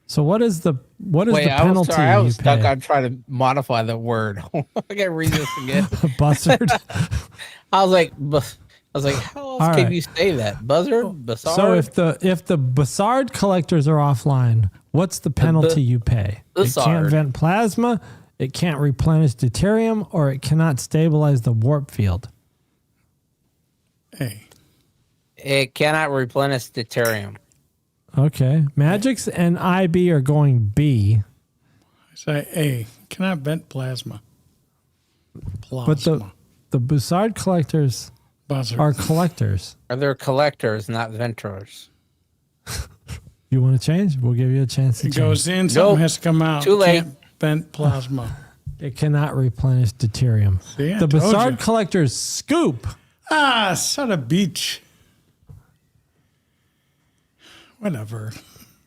So what is the penalty I was you stuck pay? on trying to modify the word. I gotta read this again. Buzzard? I was like, how else can you say that? Buzzard? Bussard? So if the Bussard collectors are offline, what's the penalty you pay? Bussard. It can't vent plasma, it can't replenish deuterium, or it cannot stabilize the warp field. A. It cannot replenish deuterium. Okay. Mgyx and IB are going B. I say A. Cannot vent plasma. But the Bussard collectors Buzzard. are collectors. Or they're collectors, not ventors. You want to change? We'll give you a chance to It change. goes in, something has to come out. Too late. Can't vent plasma. It cannot replenish deuterium. See, I The told Bussard you. collectors scoop. Son of beach. Whatever.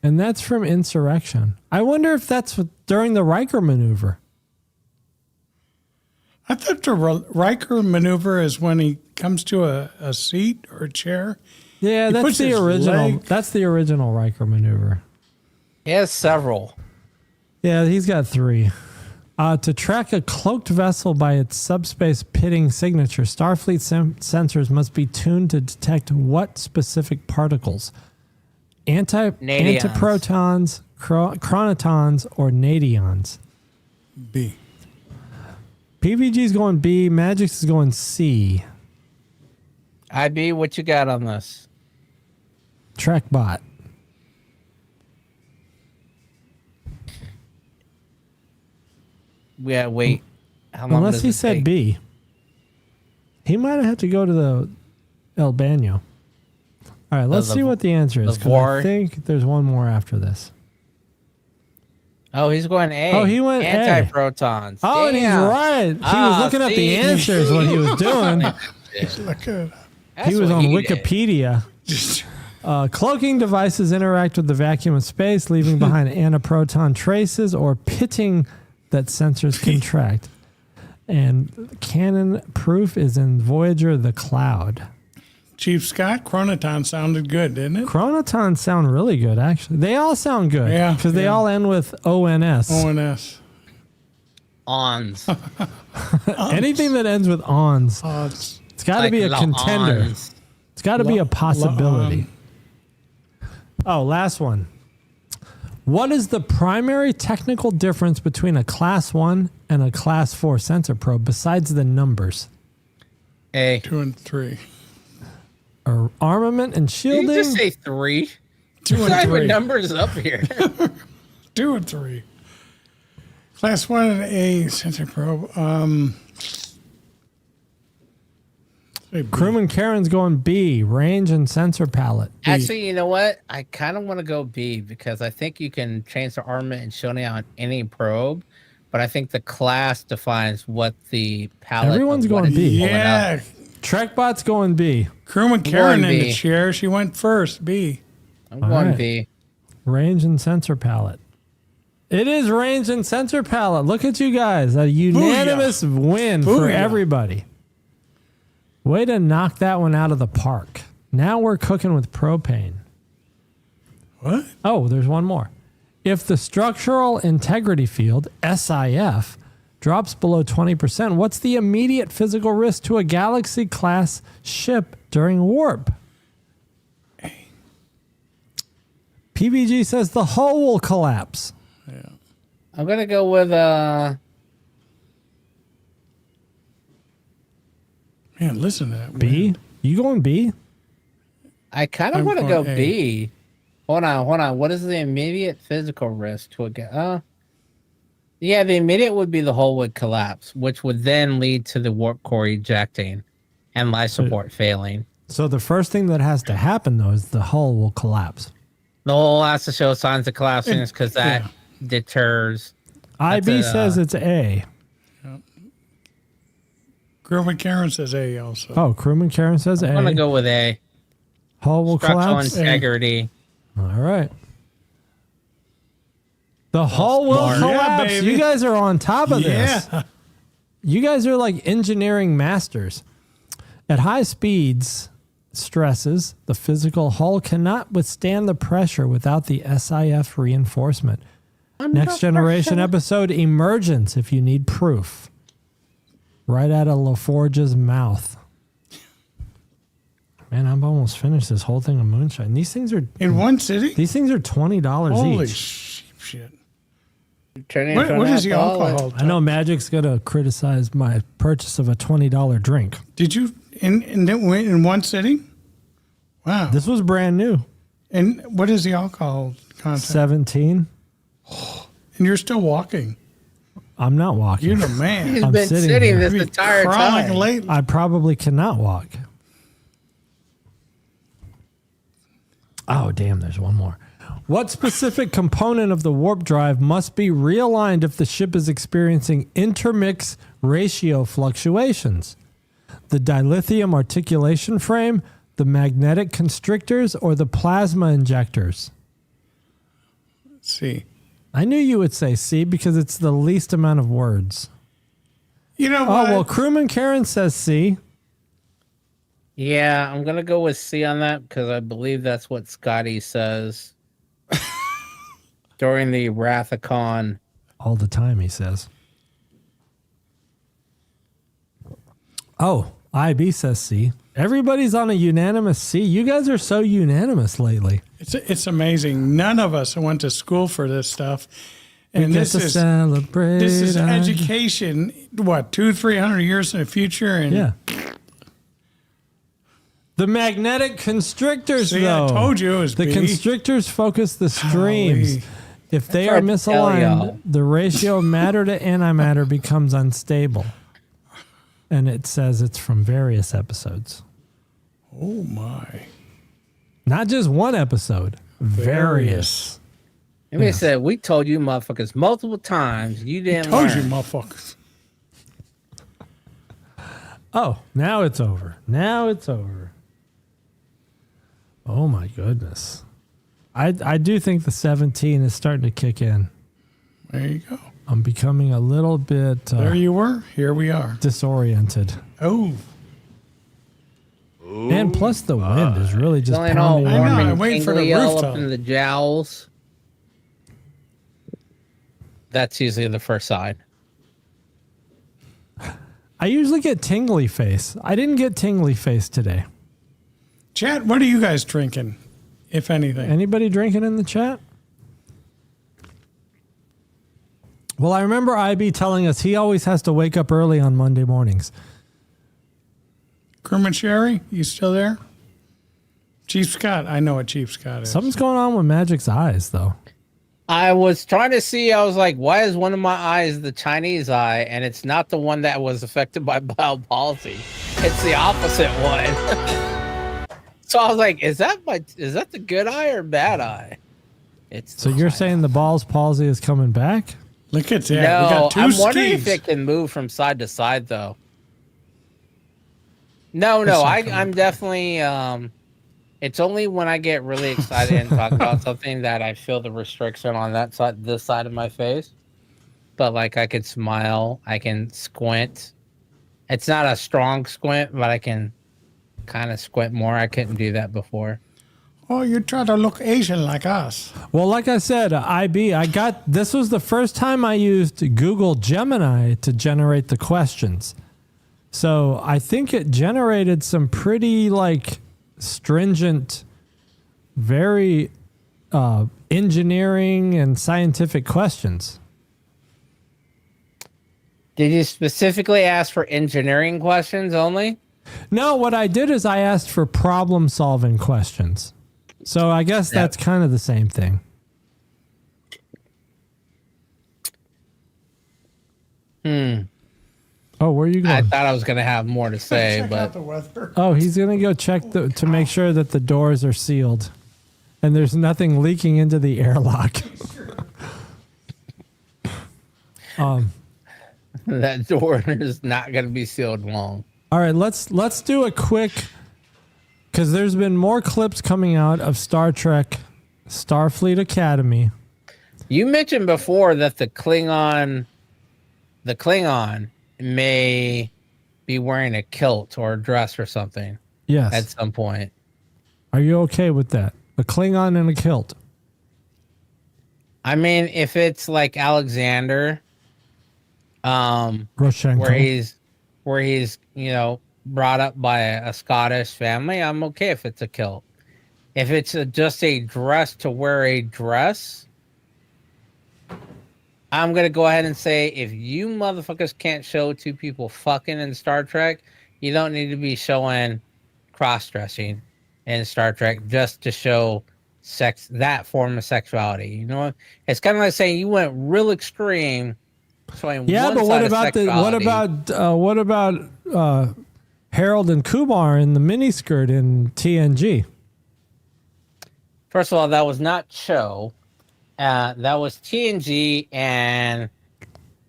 And that's from Insurrection. I wonder if that's during the Riker maneuver. I thought the Riker maneuver is when he comes to a seat or a chair. Yeah, He that's puts the his original. leg- That's the original Riker maneuver. He has several. Yeah, he's got 3. To track a cloaked vessel by its subspace pitting signature, Starfleet sensors must be tuned to detect what specific particles? Nadions. Antiprotons, chronotons, or nadions? B. PVG's going B. Mgyx is going C. IB, what you got on this? Trekbot. Yeah, wait. How long Unless does he it said take? B. He might have had to go to the El Baño. All right, let's see what the answer is. 'Cause Var. I think there's one more after this. Oh, he's going A. Oh, he went A. Antiprotons. Oh, and he's Damn. right. He was looking up the see? answers when he was doing. Look at That's He was what on he did. Wikipedia. Cloaking devices interact with the vacuum of space, leaving behind antiproton traces or pitting that sensors contract. And canon proof is in Voyager the Cloud. Chief Scott, Chronoton sounded good, didn't it? Chronotons sound really good, actually. They all sound good. Yeah, Because they yeah. all end with ONS. ONS. Ons. Anything that ends with ons. It's got to be a contender. Ons. It's got to be a possibility. Oh, last one. What is the primary technical difference between a Class 1 and a Class 4 sensor probe besides the numbers? A. 2 and 3. Or armament and Did shielding? you just say 3? 2 What and type 3. of numbers up here? 2 and 3. Class 1 and A sensor probe. Say B. Crewman Karen's going B, range and sensor palette. Actually, you know what? I kind of want to go B because I think you can change the armament and shielding on any probe, but I think the class defines what the palette. Everyone's of what going it's B. pulling Yeah. up. Trekbot's going B, Crewman Karen in B. the chair. She went first. B. I'm going right. B. range and sensor palette. It is range and sensor palette. Look at you guys. A unanimous win for Booyah. everybody. Way to knock that one out of the park. Now we're cooking with propane. What? Oh, there's one more. If the structural integrity field, SIF, drops below 20%, what's the immediate physical risk to a Galaxy-class ship during warp? PBG says the hull will collapse. Yeah. I'm going to go with... Man, listen to that. B? Wind. You going B? I kind of want to go A. B. Hold on. What is the immediate physical risk to a... yeah, the immediate would be the hull would collapse, which would then lead to the warp core ejecting and life support failing. So the first thing that has to happen, though, is the hull will collapse. The hull has to show signs of collapsing because that deters. IB says it's A. Crewman Karen says A also. Oh, Crewman Karen says A. I'm going to go with A. Hull will Structural collapse. integrity. All right. The hull will smart. collapse. Yeah, baby. You guys are on top of this. Yeah. You guys are like engineering masters. At high speeds, stresses, the physical hull cannot withstand the pressure without the SIF reinforcement. Next generation episode, Emergence, if you need proof. Right out of LaForge's mouth. Man, I'm almost finished this whole thing of moonshine. These things are In one city? These things are $20 Holy each. shit. What is the alcohol? I know Magic's gonna criticize my purchase of a $20 drink. Did you in one sitting? Wow. This was brand new. And what is the alcohol content? 17. And you're still walking. I'm not walking. You're the man. He's I'm been sitting sitting here. this entire Crawling time. late. I probably cannot walk. Oh, damn, there's one more. What specific component of the warp drive must be realigned if the ship is experiencing intermix ratio fluctuations? The dilithium articulation frame, the magnetic constrictors, or the plasma injectors? See. I knew you would say C because it's the least amount of words. You know Oh, what? well, Crewman Karen says C. Yeah, I'm going to go with C on that because I believe that's what Scotty says during the Wrathacon. All the time, he says. Oh, IB says C. Everybody's on a unanimous C. You guys are so unanimous lately. It's amazing. None of us went to school for this stuff. And This is celebrate. this is education, what, 200-300 years in the future? And Yeah. The magnetic constrictors, See, though. I told you it was the B. constrictors focus the streams. Golly. If they That's are what I tell misaligned, y'all. the ratio of matter to antimatter becomes unstable. And it says it's from various episodes. Oh, my. Not just one episode, various. And they said, we told you motherfuckers multiple times. You didn't Told learn. you, motherfuckers. Oh, now it's over. Now it's over. Oh, my goodness. I do think the 17 is starting to kick in. There you go. I'm becoming a little bit There you were. Here we are. disoriented. Oh. And plus the wind is really just Feeling all pounding. I know, warm I'm and waiting for the tingly all rooftop. up in the jowls. That's usually the first sign. I usually get tingly face. I didn't get tingly face today. Chat, what are you guys drinking, if anything? Anybody drinking in the chat? Well, I remember IB telling us he always has to wake up early on Monday mornings. Crewman Sherry, you still there? Chief Scott, I know what Chief Scott is. Something's going on with Magic's eyes, though. I was trying to see, I was like, why is one of my eyes the Chinese eye? And it's not the one that was affected by bowel palsy. It's the opposite one. So I was like, is that the good eye or bad eye? It's So you're saying the balls palsy is coming back? Look at that. no, We got two I'm wondering if skis. it can move from side to side though. No, I'm definitely it's only when I get really excited and talk about something that I feel the restriction on that side, this side of my face. But like I could smile, I can squint. It's not a strong squint, but I can kind of squint more. I couldn't do that before. Oh, you try to look Asian like us. Well, like I said, this was the first time I used Google Gemini to generate the questions. So I think it generated some pretty stringent, very engineering and scientific questions. Did you specifically ask for engineering questions only? No, what I did is I asked for problem solving questions. So I guess that's kind of the same thing. Oh, where are you going? I thought I was going to have more to say, Check but out the weather. Oh, he's going to go check to make sure that the doors are sealed and there's nothing leaking into the airlock. that door is not going to be sealed long. All right, let's do a quick, because there's been more clips coming out of Star Trek Starfleet Academy. You mentioned before that the Klingon may be wearing a kilt or a dress or something. Yes. At some point. Are you okay with that? A Klingon in a kilt. I mean, if it's like Alexander, Roshenko. where he's brought up by a Scottish family, I'm okay if it's a kilt. If it's just a dress to wear a dress, I'm going to go ahead and say if you motherfuckers can't show two people fucking in Star Trek, you don't need to be showing cross-dressing in Star Trek just to show sex, that form of sexuality. You know, it's kind of like saying you went real extreme showing one but side of sexuality. what about Harold and Kumar in the miniskirt in TNG? First of all, that was not Cho. That was TNG, and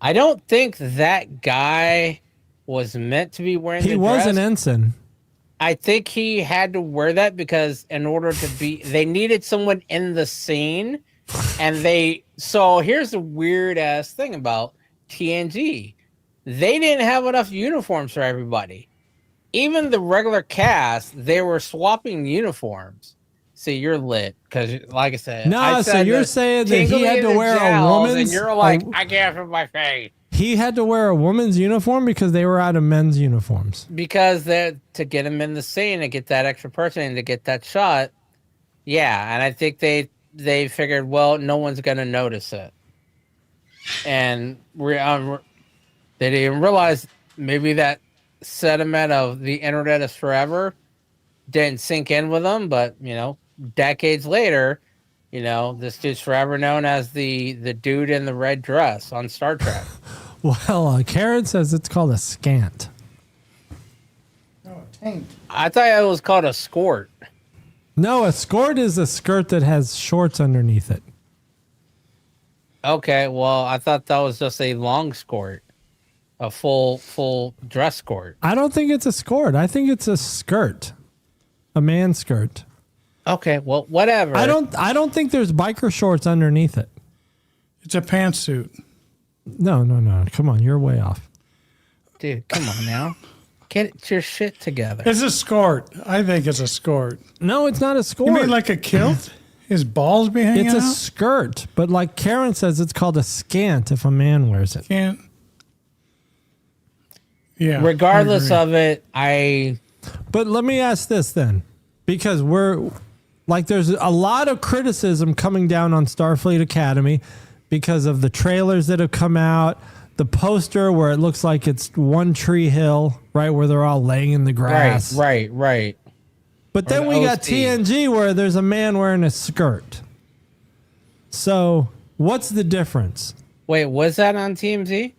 I don't think that guy was meant to be wearing the dress. He was an ensign. I think he had to wear that because in order to be, they needed someone in the scene, and so here's the weird ass thing about TNG. They didn't have enough uniforms for everybody. Even the regular cast, they were swapping uniforms. See, you're lit because, like I said, so you're saying that he had to wear a woman's, and you're like, I can't feel my face. He had to wear a woman's uniform because they were out of men's uniforms. Because they're to get him in the scene and get that extra person and to get that shot. Yeah, and I think they figured, well, no one's gonna notice it, and they didn't realize maybe that sentiment of the internet is forever didn't sink in with them, but decades later, this dude's forever known as the dude in the red dress on Star Trek. Well, Karen says it's called a scant. Oh, a taint. I thought it was called a skort. No, a skort is a skirt that has shorts underneath it. Okay, well, I thought that was just a long skort, a full dress skort. I don't think it's a skort. I think it's a skirt, a man skirt. Okay, well, whatever. I don't think there's biker shorts underneath it. It's a pantsuit. No. Come on, you're way off. Dude, come on now. Get your shit together. It's a skort. I think it's a skort. No, it's not a skort. You mean like a kilt? His balls be hanging out? It's a skirt, but like Karen says, it's called a scant if a man wears it. Can't. Yeah. Regardless of it, But let me ask this then, because there's a lot of criticism coming down on Starfleet Academy because of the trailers that have come out, the poster where it looks like it's One Tree Hill, right, where they're all laying in the grass. Right. But then we got TNG where there's a man wearing a skirt. So what's the difference? Wait, was that on TMZ?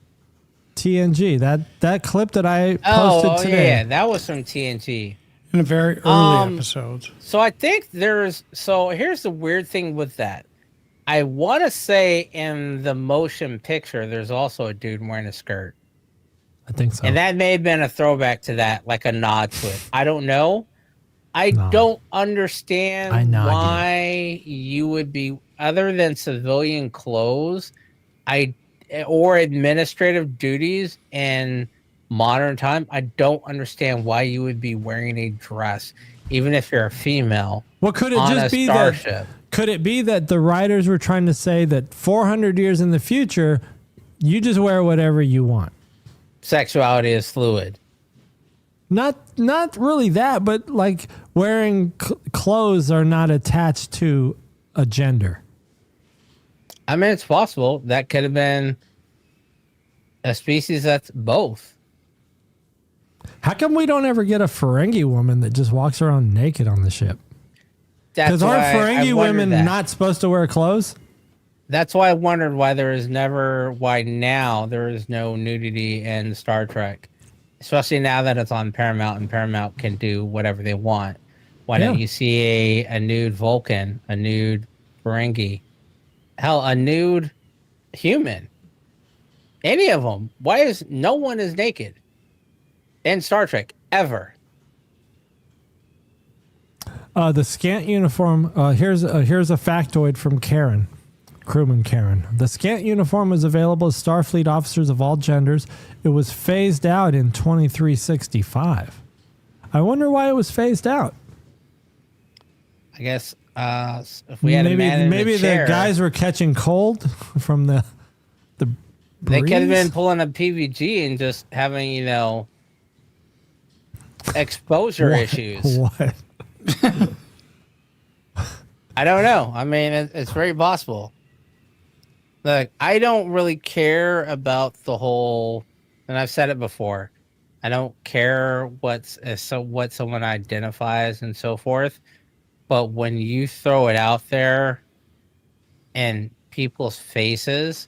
TNG, that clip that I posted today. Yeah, that was from TNG. In a very early episode. So I think here's the weird thing with that. I want to say in the motion picture, there's also a dude wearing a skirt. I think so. And that may have been a throwback to that, like a nod to it. I don't know. I don't understand why you would be, other than civilian clothes, or administrative duties in modern time, I don't understand why you would be wearing a dress, even if you're a female. Well, could it on just a be starship. that? Could it be that the writers were trying to say that 400 years in the future, you just wear whatever you want? Sexuality is fluid. Not really that, but like wearing clothes are not attached to a gender. I mean, it's possible that could have been a species that's both. How come we don't ever get a Ferengi woman that just walks around naked on the ship? Because aren't Ferengi women not supposed to wear clothes? That's why I wondered why now there is no nudity in Star Trek. Especially now that it's on Paramount and Paramount can do whatever they want. Why don't you see a nude Vulcan, a nude Ferengi, hell, a nude human? Any of them. Why is no one is naked in Star Trek ever? The scant uniform. Here's a factoid from Karen, Crewman Karen. The scant uniform is available as Starfleet officers of all genders. It was phased out in 2365. I wonder why it was phased out. I guess if we had maybe the guys were catching cold from the breeze. They could have been pulling a PVG and just having exposure issues. What? I don't know. I mean, it's very possible. Like, I don't really care about the whole, and I've said it before, I don't care what someone identifies and so forth. But when you throw it out there in people's faces,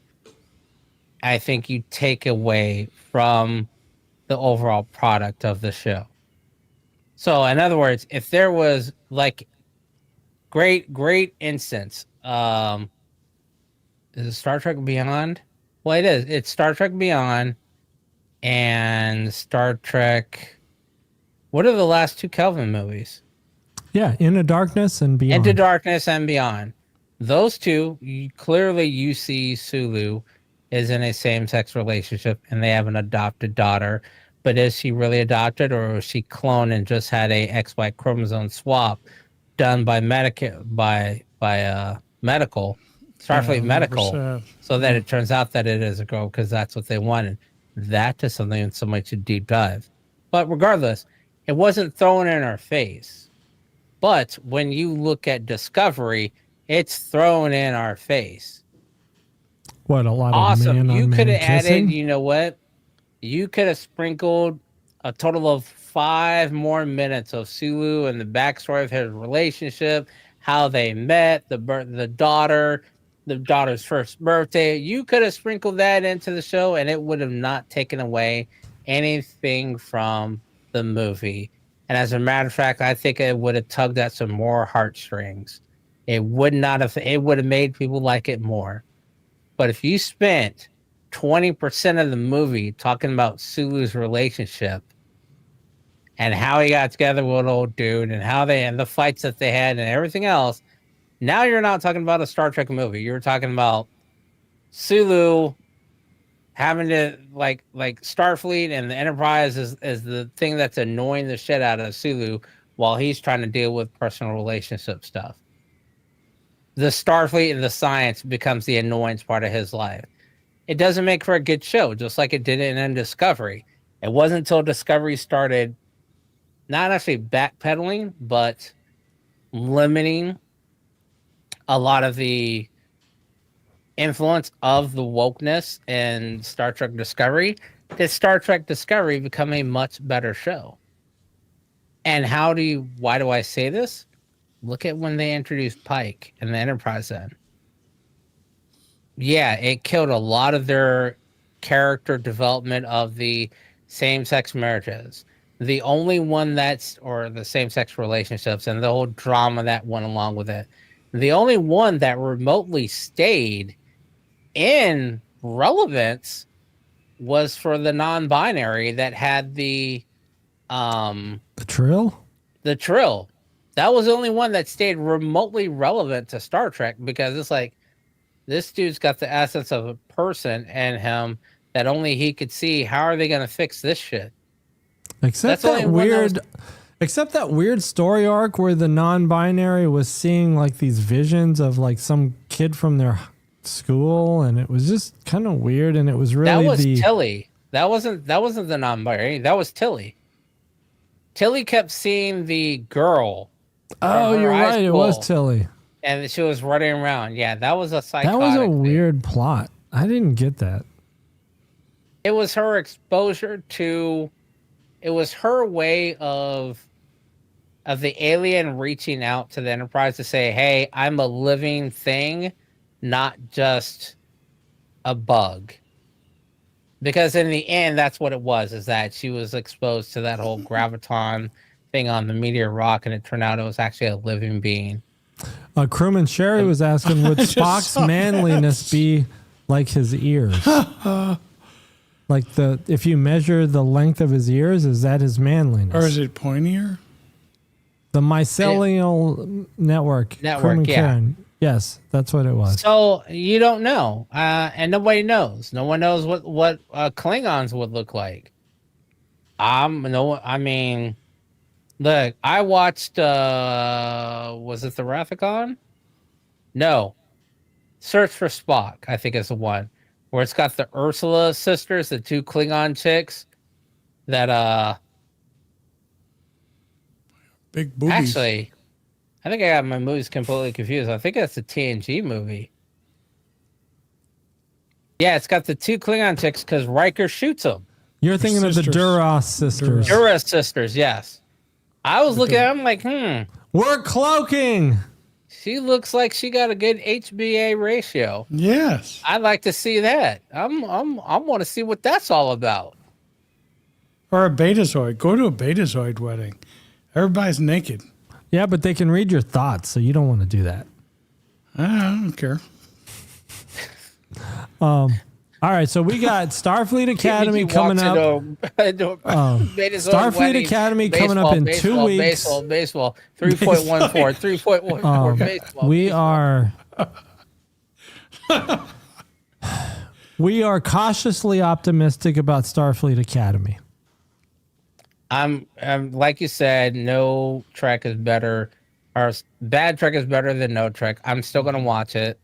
I think you take away from the overall product of the show. So, in other words, if there was like great instance, is it Star Trek Beyond? Well, it is. It's Star Trek Beyond and Star Trek. What are the last two Kelvin movies? Yeah, Into Darkness and Beyond. Into Darkness and Beyond. Those two, clearly you see Sulu is in a same-sex relationship and they have an adopted daughter. But is she really adopted, or was she cloned and just had a XY chromosome swap done by medical Starfleet Medical, so that it turns out that it is a girl because that's what they wanted? That is something somebody should deep dive. But regardless, it wasn't thrown in our face. But when you look at Discovery, it's thrown in our face. What, a lot of awesome. You could have kissing? added, you know what? You could have sprinkled a total of 5 more minutes of Sulu and the backstory of his relationship, how they met, the daughter's first birthday. You could have sprinkled that into the show, and it would have not taken away anything from the movie. And as a matter of fact, I think it would have tugged at some more heartstrings. It would have made people like it more. But if you spent 20% of the movie talking about Sulu's relationship and how he got together with an old dude and the fights that they had and everything else, now you're not talking about a Star Trek movie. You're talking about Sulu having to like Starfleet and the Enterprise is the thing that's annoying the shit out of Sulu while he's trying to deal with personal relationship stuff. The Starfleet and the science becomes the annoyance part of his life. It doesn't make for a good show, just like it did in Discovery. It wasn't until Discovery started not actually backpedaling, but limiting a lot of the influence of the wokeness in Star Trek Discovery, did Star Trek Discovery become a much better show. And why do I say this? Look at when they introduced Pike and the Enterprise then. Yeah, it killed a lot of their character development of the same-sex marriages. The only one or the same-sex relationships and the whole drama that went along with it. The only one that remotely stayed in relevance was for the non-binary that had the Trill? The Trill. That was the only one that stayed remotely relevant to Star Trek because it's like, this dude's got the essence of a person in him that only he could see. How are they going to fix this shit? Except that weird story arc where the non-binary was seeing like these visions of like some kid from their school, and it was just kind of weird. And it was really that was Tilly. That wasn't the non-binary. That was Tilly. Tilly kept seeing the girl. Oh, you're right. It was Tilly, and she was running around. Yeah, that was a psychotic. That was a thing. weird plot. I didn't get that. It was her exposure to. It was her way of the alien reaching out to the Enterprise to say, "Hey, I'm a living thing, not just a bug." Because in the end, that's what it was, is that she was exposed to that whole graviton thing on the meteor rock, and it turned out it was actually a living being. Crewman Sherry was asking, would Spock's manliness be like his ears? Like if you measure the length of his ears, is that his manliness? Or is it pointier? The mycelial network. Crewman Karen. Yes, that's what it was. So you don't know, and nobody knows. No one knows what Klingons would look like. No, I mean, look, I watched. Was it the Rathacon? No, Search for Spock. I think is the one where it's got the Ursula sisters, the two Klingon chicks. That big boobies. Actually. I think I got my movies completely confused. I think that's a TNG movie. Yeah, it's got the two Klingon chicks because Riker shoots them. You're thinking of the Duras sisters. Duras sisters, yes. I was looking at them like, We're cloaking. She looks like she got a good HBA ratio. Yes. I'd like to see that. I want to see what that's all about. Or a Betazoid. Go to a Betazoid wedding. Everybody's naked. Yeah, but they can read your thoughts, so you don't want to do that. I don't care. All right, so we got Starfleet Academy coming up. Starfleet Academy coming up in 2 weeks. Baseball. 3.14. 3.14. Baseball. We are cautiously optimistic about Starfleet Academy. I'm like you said, no Trek is better, or bad Trek is better than no Trek. I'm still gonna watch it.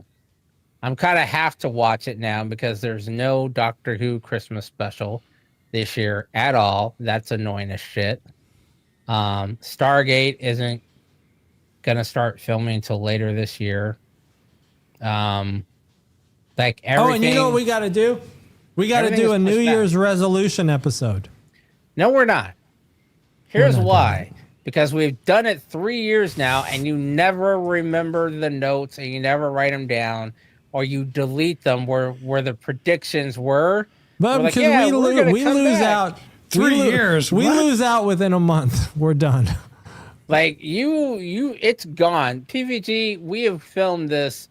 I'm kind of have to watch it now because there's no Doctor Who Christmas special this year at all. That's annoying as shit. Stargate isn't gonna start filming until later this year. Like everything. Oh, and you know what we got to do? We got to do a New Year's resolution episode. No, we're not. Here's why. Because we've done it 3 years now, and you never remember the notes, and you never write them down, or you delete them where the predictions were. But we're because like, we lose out 3 years. We lose out within a month. We're done. Like it's gone. PVG, we have filmed this.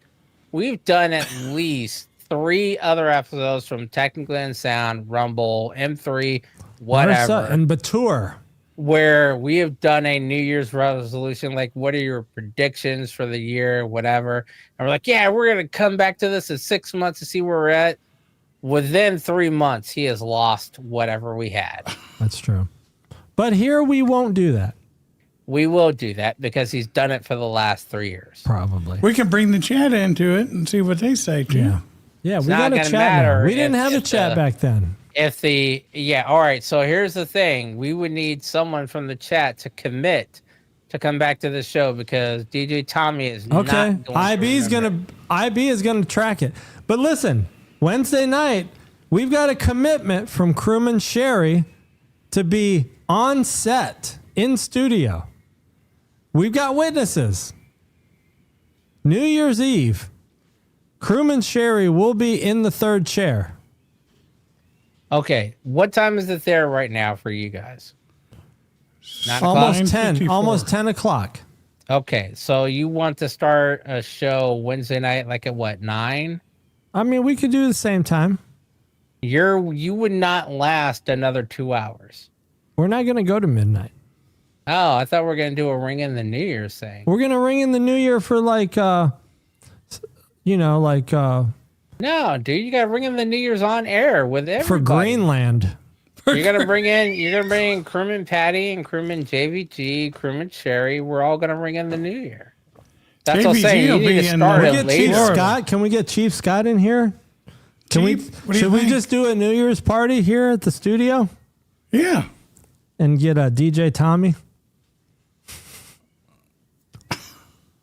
We've done at least 3 other episodes from Technically Unsound, Rumble, M3, whatever, and Batur, where we have done a New Year's resolution, like what are your predictions for the year, whatever. And we're like, yeah, we're going to come back to this in 6 months to see where we're at. Within 3 months, he has lost whatever we had. That's true. But here we won't do that. We will do that because he's done it for the last 3 years. Probably. We can bring the chat into it and see what they say, too. Yeah, we got a chat now. We didn't have a chat back then. All right. So here's the thing: we would need someone from the chat to commit to come back to the show because DJ Tommy is not going IB is gonna track it. But listen, Wednesday night we've got a commitment from Crewman Sherry to be on set in studio. We've got witnesses. New Year's Eve, Crewman Sherry will be in the third chair. Okay, what time is it there right now for you guys? Almost 10. Almost 10 o'clock. Okay, so you want to start a show Wednesday night, like at what, 9? I mean, we could do the same time. You would not last another 2 hours. We're not going to go to midnight. Oh, I thought we were going to do a ring in the New Year's thing. We're going to ring in the New Year for like, No, No, dude, you gotta bring in the New Year's on air with everybody. For Greenland. You're gonna bring in Crewman Patty and Crewman JVG, Crewman Sherry. We're all gonna bring in the New Year. That's what I'm saying. You need to start it Chief later. Scott. Can we get Chief Scott in here? Should we just do a New Year's party here at the studio? Yeah. And get a DJ Tommy?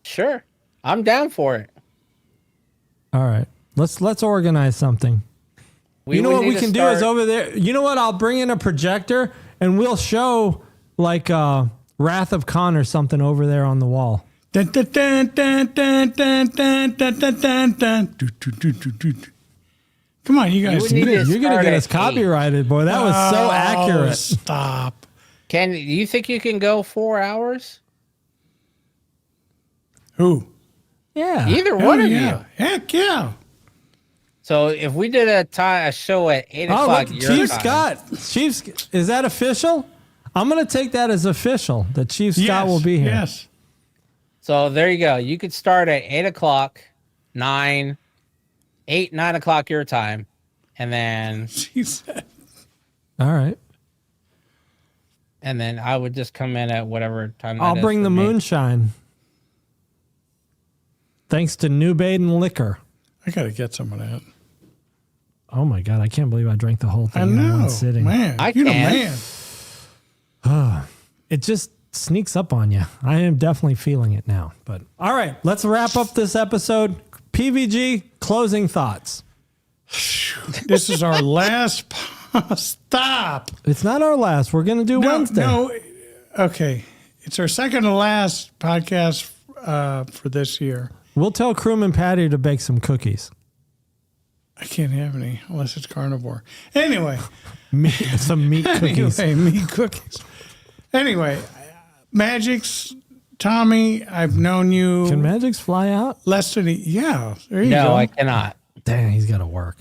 Sure. I'm down for it. All right. Let's organize something. You know what we can do is over there. You know what? I'll bring in a projector and we'll show like Wrath of Khan or something over there on the wall. Dun, dun, dun, dun, dun, dun, dun, dun, dun, dun, dun. Come on, you guys. You're going to get us copyrighted, boy. That was so accurate. Stop. Do you think you can go 4 hours? Who? Yeah. Either one of you. Heck yeah. So if we did a show at 8 o'clock, look, your Chief time, Scott. Is that official? I'm going to take that as official that Chief Scott will be here. Yes. So there you go. You could start at 8 o'clock, 9 o'clock your time, and then She said. All right. and then I would just come in at whatever time. that I'll is bring for the me. moonshine. Thanks to New Baden Liquor. I got to get some of that. Oh my God. I can't believe I drank the whole thing I in know. one sitting. Man. I You're the can. man. It just sneaks up on you. I am definitely feeling it now. But all right, let's wrap up this episode. PVG, closing thoughts. This is our last. Stop. It's not our last. We're going to do Wednesday. No. Okay. It's our second to last podcast for this year. We'll tell Crewman Patty to bake some cookies. I can't have any unless it's carnivore. Anyway. Some meat cookies. Anyway, meat cookies. Anyway, Mgyx, Tommy, I've known you. Can Mgyx fly out? less than yeah. There you go. No, I cannot. Dang, he's got to work.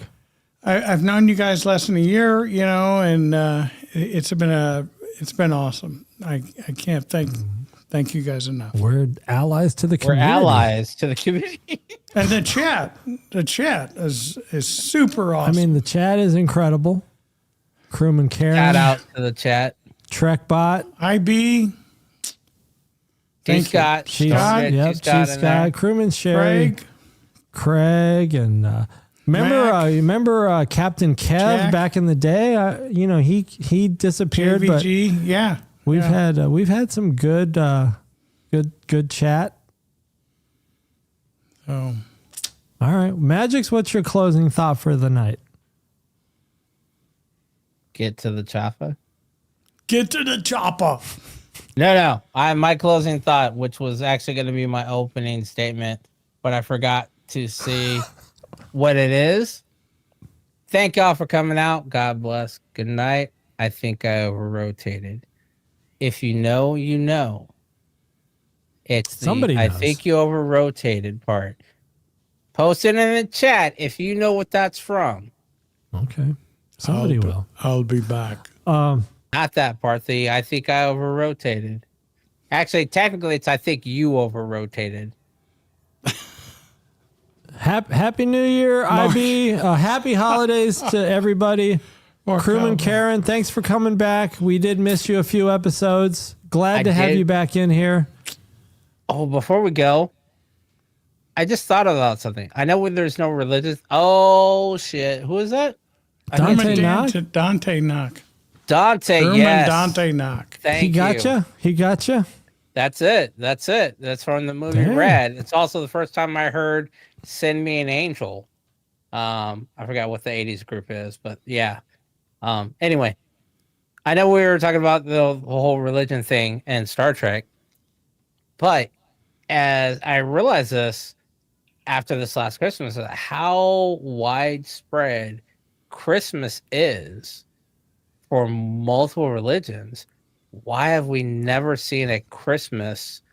I've known you guys less than a year, and it's been awesome. I can't thank you guys enough. We're allies to the We're community. allies to the community. And the chat is super awesome. I mean, the chat is incredible. Crewman Karen. Shout out to the chat. Trekbot. IB, T. Scott. Chief Don't Scott. forget Yep, T. Chief Scott in there. Scott. Crewman Sherry. Craig. And remember Captain Kev Jack. back in the day? He disappeared, but JVG, yeah. we've had some good chat. So All right, Mgyx, what's your closing thought for the night? Get to the chopper. get to the chopper. No. My closing thought, which was actually going to be my opening statement, but I forgot to see what it is. Thank y'all for coming out. God bless. Good night. I think I over-rotated. If you know, you know. It's the Somebody I knows. think you over-rotated part. Post it in the chat if you know what that's from. Okay, somebody will. I'll be back. Not that part. I think I over-rotated. Actually, technically, it's I think you over-rotated. Happy New Year, IB. Happy holidays to everybody. Crewman Karen, thanks for coming back. We did miss you a few episodes. Glad to have you back in here. Oh, before we go, I just thought about something. I know when there's no religious. Oh shit! Who is that? Dante Knock? Dante Knock. Dante. Herman Yes. Dante Knock. Thank He you. gotcha. He gotcha. That's it. That's from the movie Damn. Red. It's also the first time I heard "Send Me an Angel." I forgot what the '80s group is, but yeah. Anyway, I know we were talking about the whole religion thing and Star Trek, but as I realized this after this last Christmas, how widespread Christmas is for multiple religions. Why have we never seen a Christmas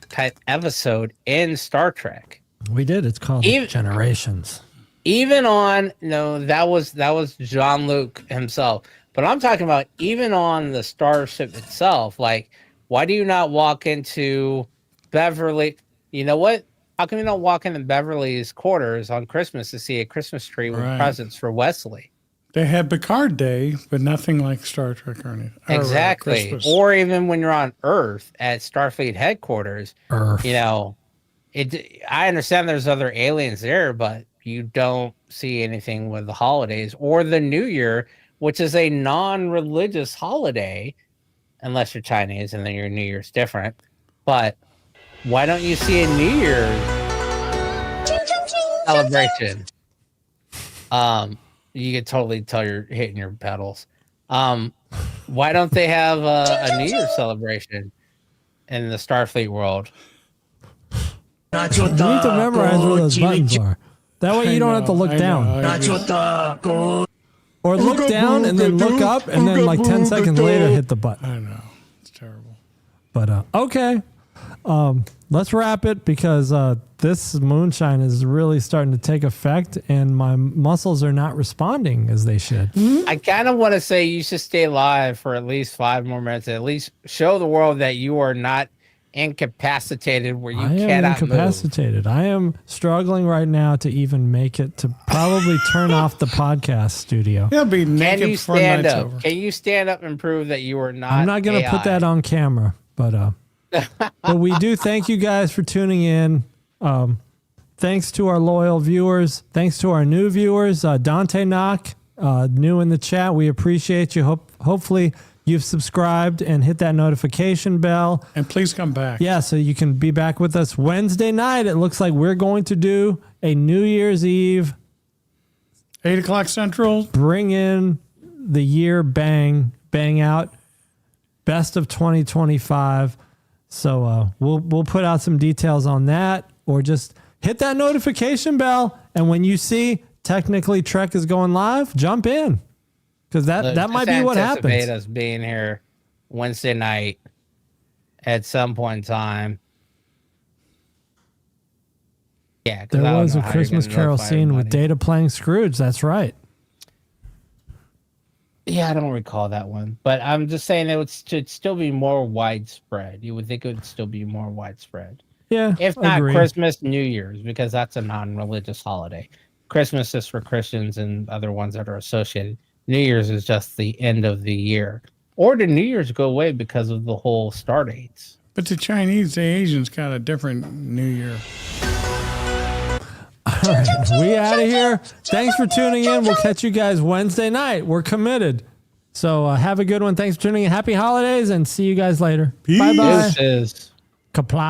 type episode in Star Trek? We did. It's called Generations. Even on, that was Jean-Luc himself. But I'm talking about even on the starship itself. Like, why do you not walk into Beverly? You know what? How come you don't walk into Beverly's quarters on Christmas to see a Christmas tree with presents for Wesley? They had Picard Day, but nothing like Star Trek or anything. Exactly. Or even when you're on Earth at Starfleet headquarters, you know, I understand there's other aliens there, but you don't see anything with the holidays or the New Year, which is a non-religious holiday, unless you're Chinese and then your New Year's different. But why don't you see a New Year's celebration? You can totally tell you're hitting your pedals. Why don't they have a New Year's celebration in the Starfleet world? You need to memorize where those buttons are. That way you don't have to look down. Or look down and then look up and then like 10 seconds later hit the button. I know. It's terrible. But okay. Let's wrap it because this moonshine is really starting to take effect and my muscles are not responding as they should. I kind of want to say you should stay live for at least 5 more minutes. At least show the world that you are not incapacitated where you cannot incapacitated. move. I am struggling right now to even make it to probably turn off the podcast studio. He'll be naked Can you before stand night's up? over. Can you stand up and prove that you are not I'm not going to put that on camera, but we do thank you guys for tuning in. Thanks to our loyal viewers. Thanks to our new viewers. Dante Knock, new in the chat. We appreciate you. Hopefully you've subscribed and hit that notification bell. And please come back. Yeah, so you can be back with us Wednesday night. It looks like we're going to do a New Year's Eve. 8 o'clock Central. Bring in the year bang out. Best of 2025. So we'll put out some details on that, or just hit that notification bell, and when you see technically Trek is going live, jump in, because that might be what happens. Anticipate us being here Wednesday night at some point in time. Yeah, there was a Christmas Carol scene with Data playing Scrooge. That's right. Yeah, I don't recall that one, but I'm just saying it should still be more widespread. You would think it would still be more widespread. Yeah, if not agreed. Christmas, New Year's, because that's a non-religious holiday. Christmas is for Christians and other ones that are associated. New Year's is just the end of the year, or do New Year's go away because of the whole star dates? But the Chinese, the Asians got a different New Year. All right, we out of here. Thanks for tuning in. We'll catch you guys Wednesday night. We're committed. So have a good one. Thanks for tuning in. Happy holidays and see you guys later. Bye-bye. Comply.